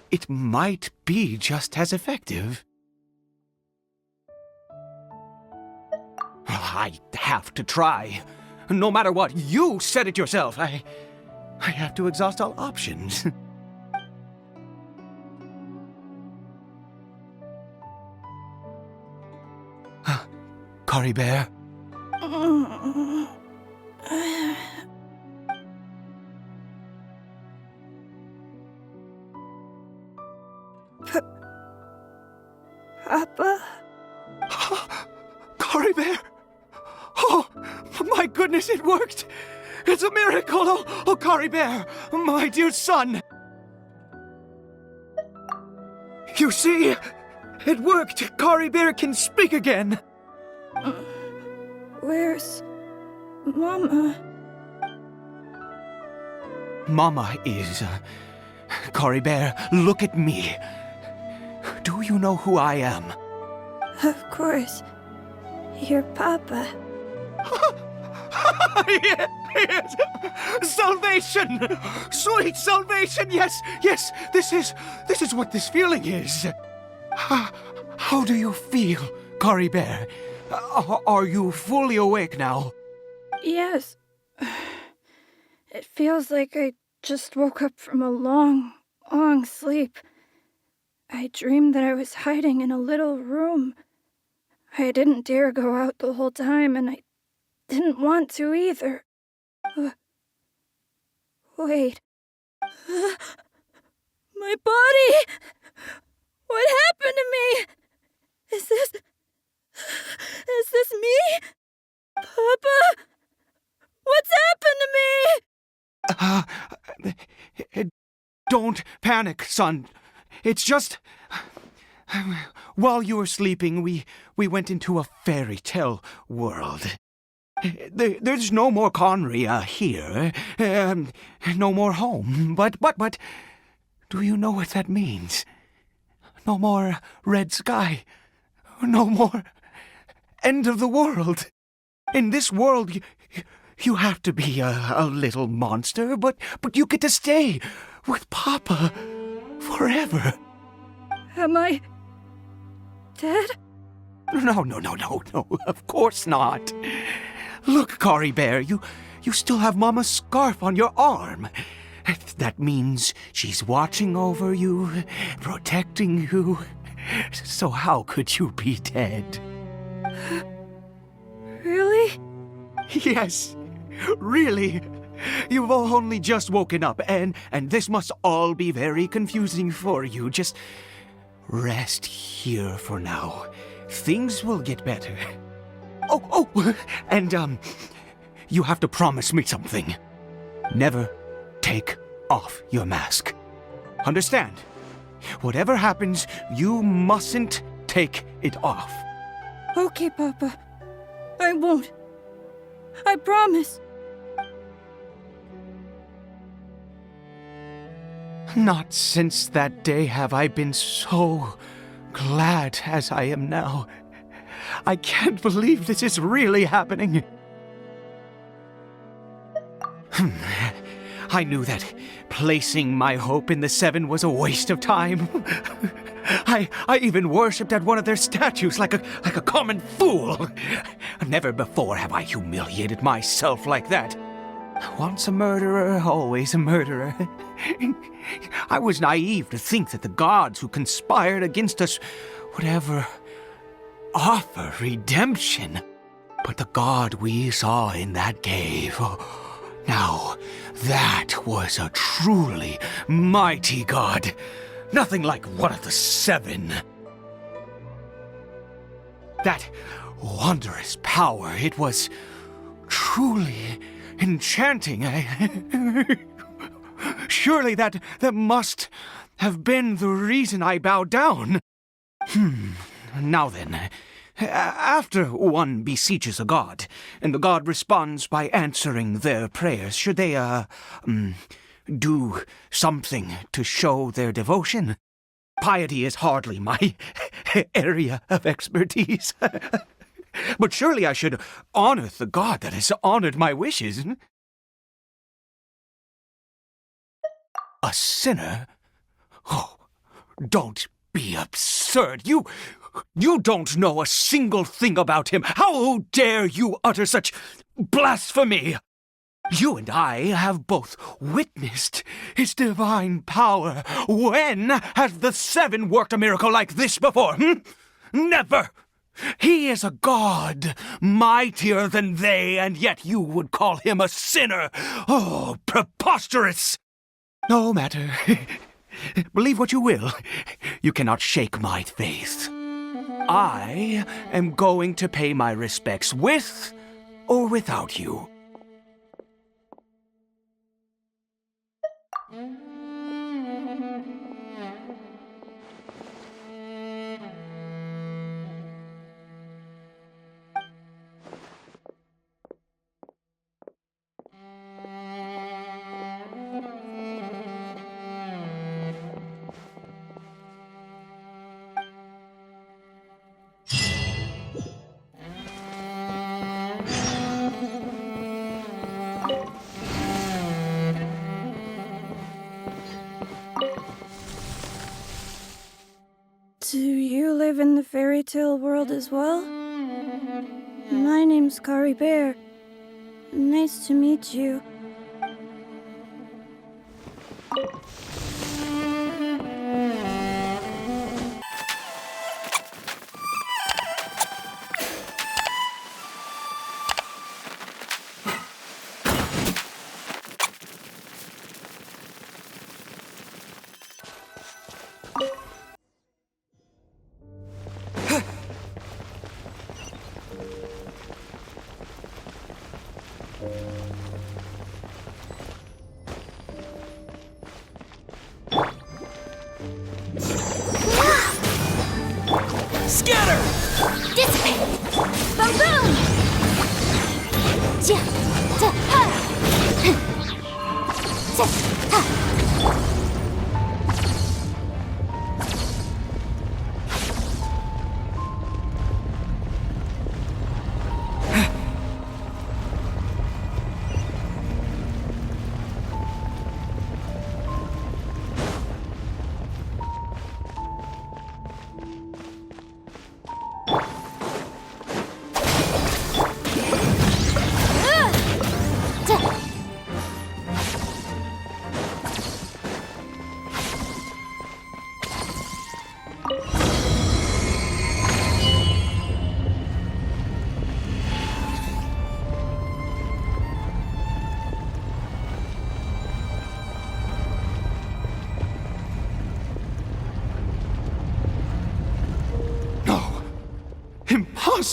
it might be just as effective. I have to try. No matter what, you said it yourself. I have to exhaust all options. Caribert? Papa? Caribert! Oh, my goodness, it worked! It's a miracle! Oh, Caribert, my dear son! You see? It worked! Caribert can speak again! Where's Mama? Mama is... Caribert, look at me. Do you know who I am? Of course. Your Papa. Yes! Salvation! Sweet salvation! Yes! This is what this feeling is. How do you feel, Caribert? Are you fully awake now? Yes. It feels like I just woke up from a long, long sleep. I dreamed that I was hiding in a little room. I didn't dare go out the whole time, and I didn't want to either. Wait. My body! What happened to me? Is this me? Papa? What's happened to me? Don't panic, son. It's just... While you were sleeping, we went into a fairy tale world. There's no more Conria here. No more home. But, do you know what that means? No more red sky. No more end of the world. In this world, you have to be a little monster, but you get to stay with Papa forever. Am I dead? No, of course not. Look, Caribert, you still have Mama's scarf on your arm. That means she's watching over you, protecting you. So how could you be dead? Yes, really. You've only just woken up, and this must all be very confusing for you. Just rest here for now. Things will get better. And you have to promise me something. Never take off your mask. Understand? Whatever happens, you mustn't take it off. Okay, Papa. I won't. I promise. Not since that day have I been so glad as I am now. I can't believe this is really happening. I knew that placing my hope in the Seven was a waste of time. I even worshipped at one of their statues like a common fool. Never before have I humiliated myself like that. Once a murderer, always a murderer. I was naive to think that the gods who conspired against us would ever offer redemption. But the God we saw in that cave, now that was a truly mighty God. Nothing like one of the Seven. That wondrous power, it was truly enchanting. Surely that must have been the reason I bowed down. Now then, after one beseeches a god, and the god responds by answering their prayers, should they, do something to show their devotion? Piety is hardly my area of expertise. But surely I should honor the god that has honored my wishes. A sinner? Oh, don't be absurd. You don't know a single thing about him. How dare you utter such blasphemy? You and I have both witnessed his divine power. When has the Seven worked a miracle like this before? Never! He is a god, mightier than they, and yet you would call him a sinner. Oh, preposterous! No matter. Believe what you will. You cannot shake my faith. I am going to pay my respects with or without you. Do you live in the fairy tale world as well? My name's Kari Bear. Nice to meet you. Scatter! Dissipate! Boom boom! Ja, ta, ha! Ta, ha!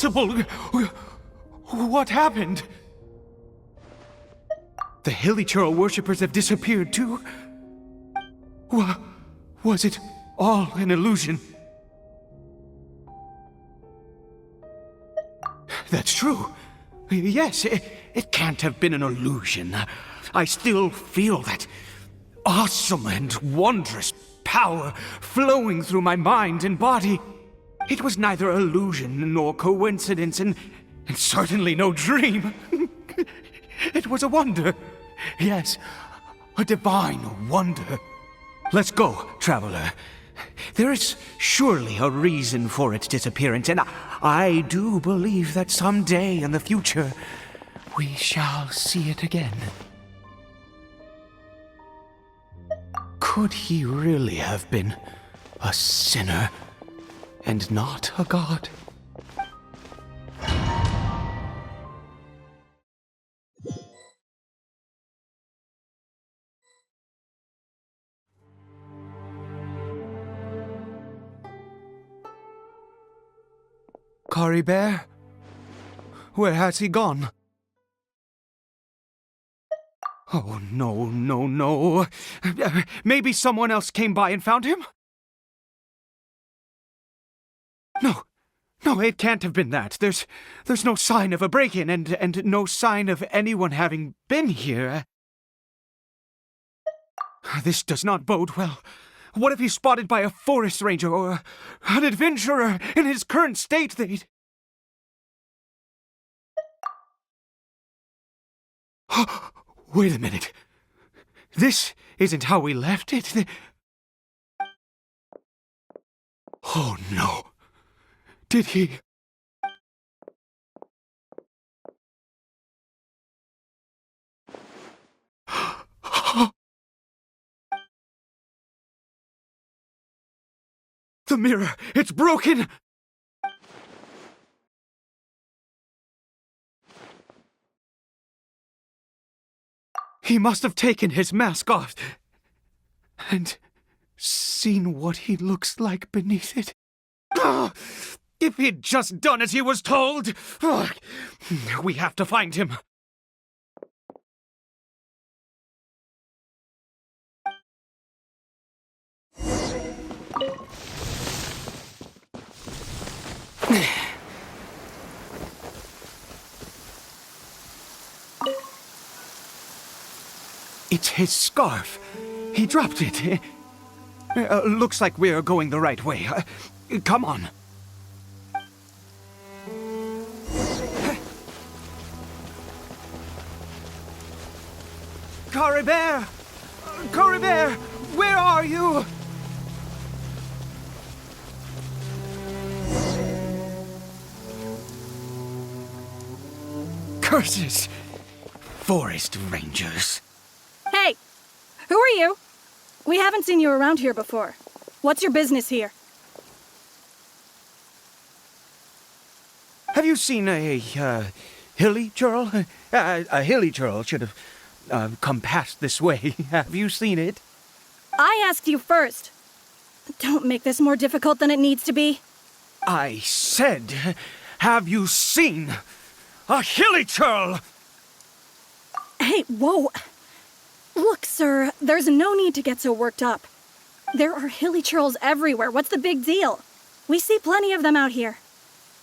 impossible! What happened? The Hilichurl worshippers have disappeared too? Was it all an illusion? That's true. Yes, it can't have been an illusion. I still feel that awesome and wondrous power flowing through my mind and body. It was neither illusion nor coincidence, and certainly no dream. It was a wonder. Yes, a divine wonder. Let's go, traveler. There is surely a reason for its disappearance, and I do believe that someday in the future we shall see it again. Could he really have been a sinner and not a god? Caribert? Where has he gone? Oh, no. Maybe someone else came by and found him? No, it can't have been that. There's no sign of a break-in and no sign of anyone having been here. This does not bode well. What if he's spotted by a forest ranger or an adventurer in his current state? Wait a minute. This isn't how we left it. Oh no. Did he... The mirror! It's broken! He must have taken his mask off and seen what he looks like beneath it. If he'd just done as he was told! We have to find him. It's his scarf. He dropped it. Looks like we're going the right way. Come on. Caribert! Caribert! Where are you? Curses! Forest rangers. Hey! Who are you? We haven't seen you around here before. What's your business here? Have you seen a Hilichurl? A Hilichurl should have come past this way. Have you seen it? I asked you first. Don't make this more difficult than it needs to be. I said, have you seen a Hilichurl? Hey, whoa. Look, sir, there's no need to get so worked up. There are Hilichurls everywhere. What's the big deal? We see plenty of them out here.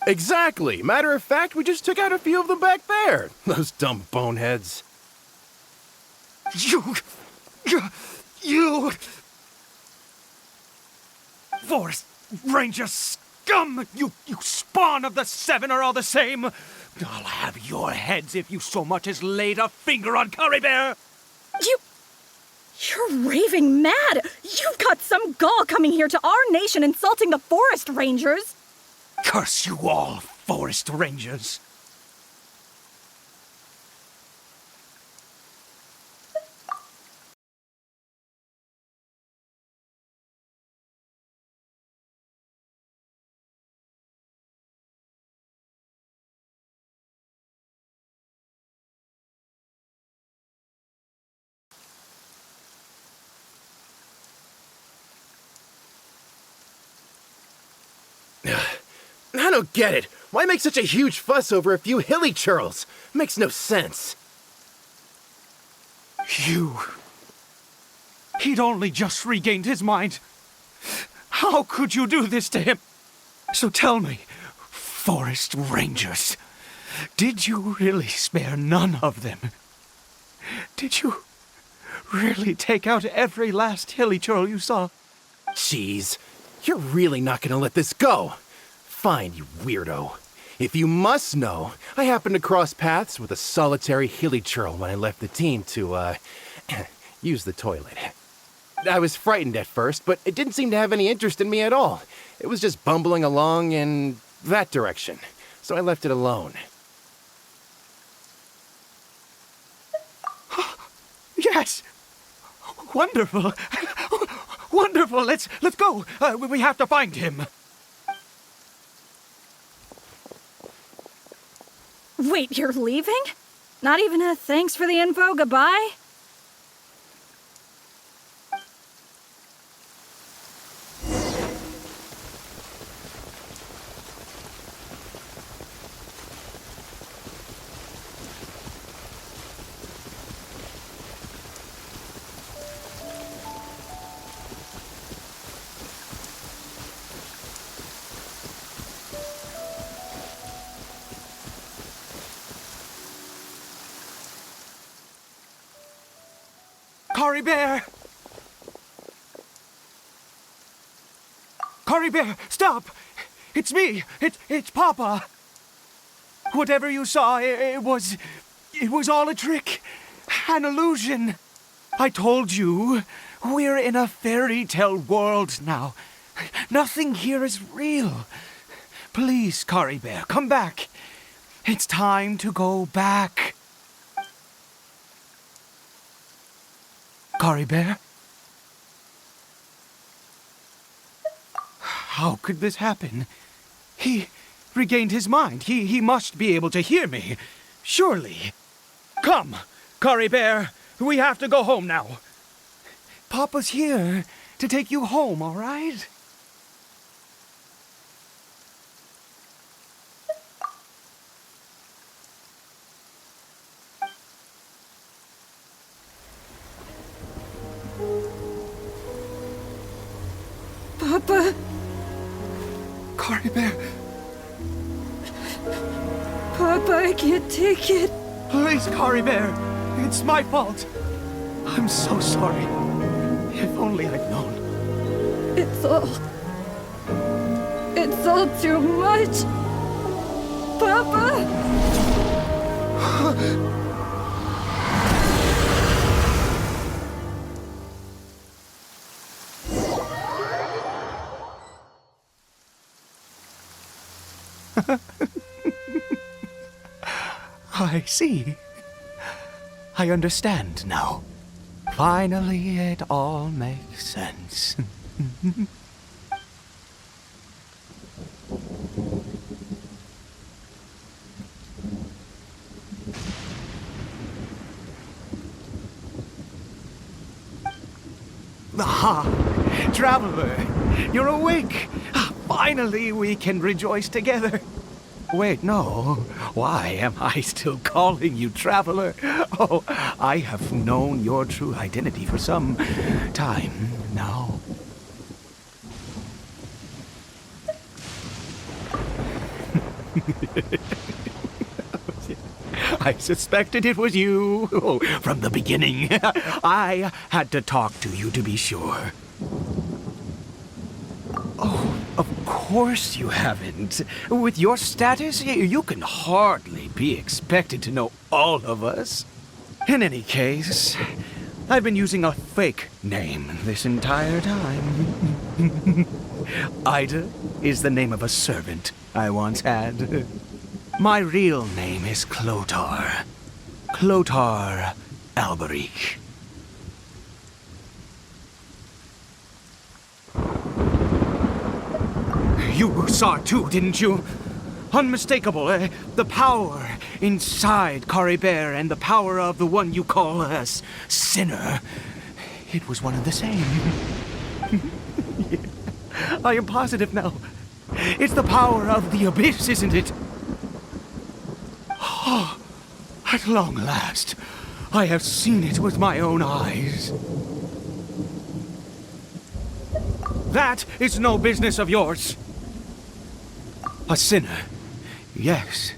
Exactly. Matter of fact, we just took out a few of them back there. Those dumb boneheads. You... Forest Ranger scum! You spawn of the Seven are all the same! I'll have your heads if you so much as laid a finger on Caribert! You're raving mad! You've got some gall coming here to our nation insulting the Forest Rangers! Curse you all, Forest Rangers! I don't get it. Why make such a huge fuss over a few hilly churls? Makes no sense. He'd only just regained his mind. How could you do this to him? So tell me, Forest Rangers, did you really spare none of them? Did you really take out every last hilly churl you saw? Jeez, you're really not gonna let this go. Fine, you weirdo. If you must know, I happened to cross paths with a solitary hilly churl when I left the team to, use the toilet. I was frightened at first, but it didn't seem to have any interest in me at all. It was just bumbling along in that direction, so I left it alone. Yes! Wonderful! Wonderful! Let's go! We have to find him! Wait, you're leaving? Not even a thanks for the info, goodbye? Cory Bear! Cory Bear, stop! It's me! It's Papa! Whatever you saw, it was all a trick. An illusion. I told you, we're in a fairy tale world now. Nothing here is real. Please, Cory Bear, come back. It's time to go back. Cory Bear? How could this happen? He regained his mind. He must be able to hear me. Surely. Come, Cory Bear. We have to go home now. Papa's here to take you home, all right? Papa? Cory Bear, Papa, I can't take it. please, Cory Bear. It's my fault. I'm so sorry. If only I'd known. It's all too much. Papa? I see. I understand now. Finally, it all makes sense. Ah, Traveler, you're awake. Finally, we can rejoice together. Wait, no. Why am I still calling you Traveler? Oh, I have known your true identity for some time now. I suspected it was you from the beginning. I had to talk to you to be sure. Oh, of course you haven't. With your status, you can hardly be expected to know all of us. In any case, I've been using a fake name this entire time. Ida is the name of a servant I once had. My real name is Clothar. Clothar Alberic. You saw it too, didn't you? Unmistakable, the power inside Cory Bear and the power of the one you call a sinner. It was one and the same. I am positive now. It's the power of the abyss, isn't it? Oh, at long last, I have seen it with my own eyes. That is no business of yours. A sinner. Yes,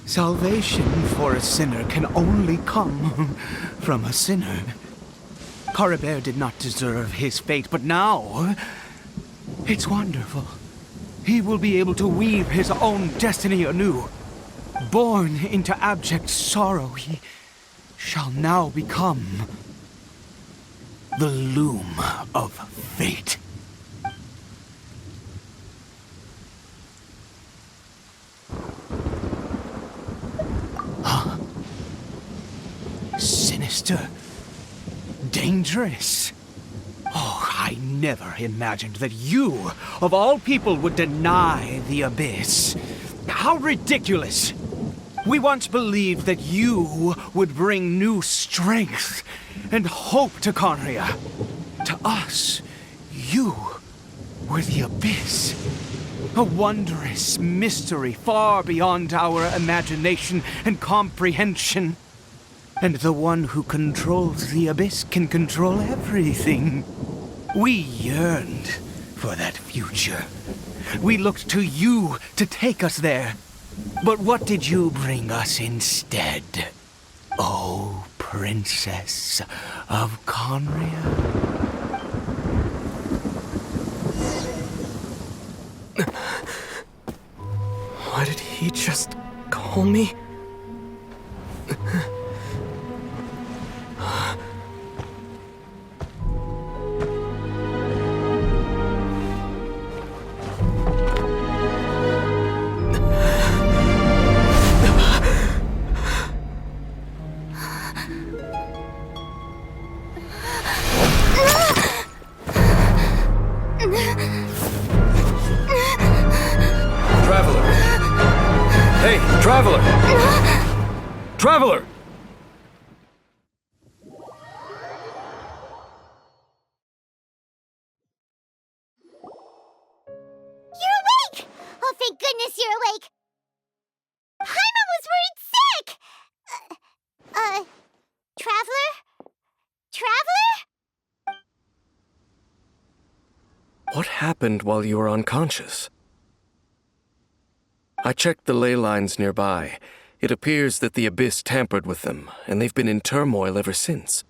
salvation for a sinner can only come from a sinner. Caribert did not deserve his fate, but now it's wonderful. He will be able to weave his own destiny anew. Born into abject sorrow, he shall now become the loom of fate. Huh? Sinister. Dangerous. Oh, I never imagined that you, of all people, would deny the abyss. How ridiculous! We once believed that you would bring new strength and hope to Conria. To us, you were the abyss. A wondrous mystery far beyond our imagination and comprehension. And the one who controls the abyss can control everything. We yearned for that future. We looked to you to take us there. But what did you bring us instead? Oh, Princess of Conria? Why did he just call me? Traveler! Hey, Traveler! Traveler! You're awake! Oh, thank goodness you're awake! Paimon was worried sick! Traveler? Traveler? What happened while you were unconscious? I checked the ley lines nearby. It appears that the Abyss tampered with them, and they've been in turmoil ever since.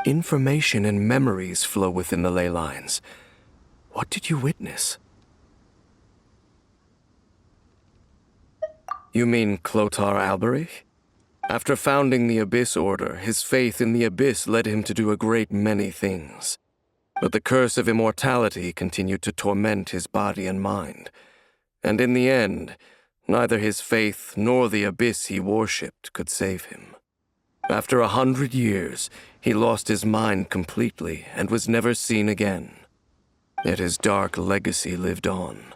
Information and memories flow within the ley lines. What did you witness? You mean Clothar Alberich? After founding the Abyss Order, his faith in the Abyss led him to do a great many things. But the curse of immortality continued to torment his body and mind. And in the end, neither his faith nor the Abyss he worshipped could save him. After 100 years, he lost his mind completely and was never seen again. Yet his dark legacy lived on.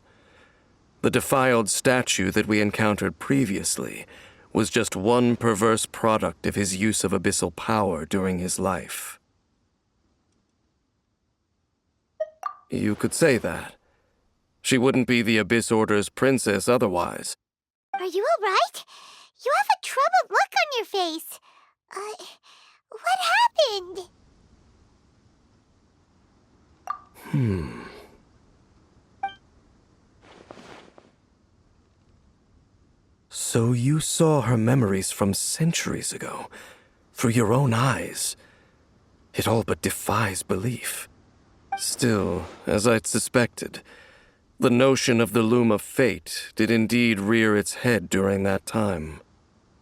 The defiled statue that we encountered previously was just one perverse product of his use of abyssal power during his life. You could say that. She wouldn't be the Abyss Order's princess otherwise. Are you alright? You have a troubled look on your face. What happened? So you saw her memories from centuries ago, through your own eyes. It all but defies belief. Still, as I'd suspected, the notion of the Loom of Fate did indeed rear its head during that time.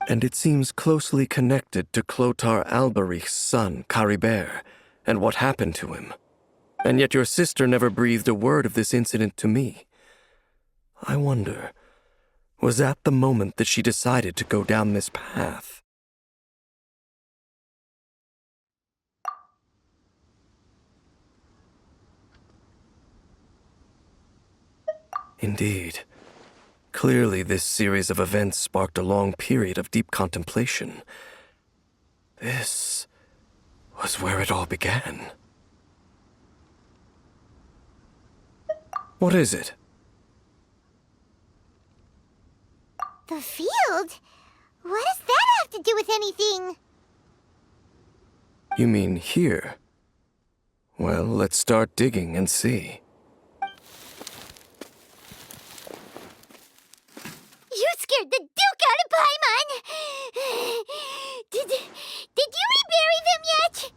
And it seems closely connected to Clothar Alberich's son, Caribert, and what happened to him. And yet your sister never breathed a word of this incident to me. I wonder, was that the moment that she decided to go down this path? Indeed. Clearly, this series of events sparked a long period of deep contemplation. This was where it all began. What is it? The field? What does that have to do with anything? You mean here? Well, let's start digging and see. You scared the Duke out of Paimon! Did you rebury them yet?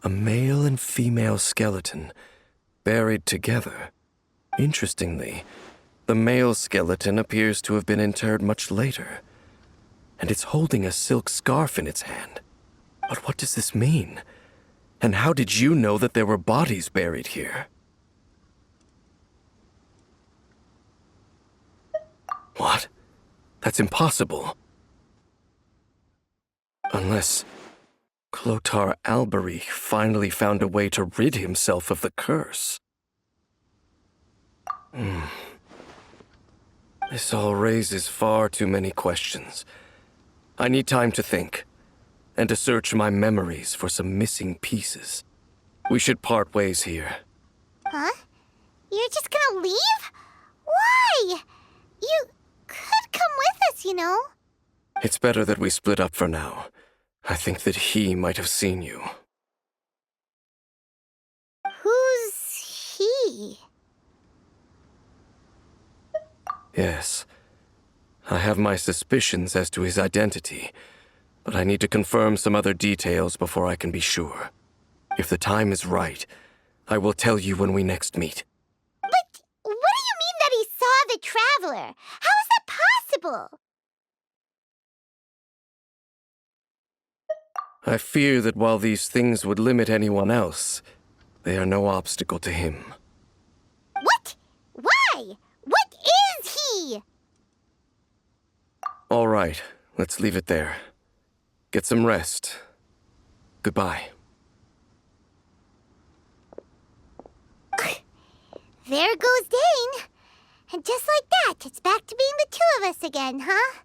A male and female skeleton, buried together. Interestingly, the male skeleton appears to have been interred much later, and it's holding a silk scarf in its hand. But what does this mean? And how did you know that there were bodies buried here? What? That's impossible. Unless Clotar Alberich finally found a way to rid himself of the curse. This all raises far too many questions. I need time to think, and to search my memories for some missing pieces. We should part ways here. Huh? You're just gonna leave? Why? You could come with us, you know. It's better that we split up for now. I think that he might have seen you. Who's he? Yes. I have my suspicions as to his identity, but I need to confirm some other details before I can be sure. If the time is right, I will tell you when we next meet. But what do you mean that he saw the Traveler? How is that possible? I fear that while these things would limit anyone else, they are no obstacle to him. What? Why? What is he? All right, let's leave it there. Get some rest. Goodbye. There goes Dane. And just like that, it's back to being the two of us again, huh?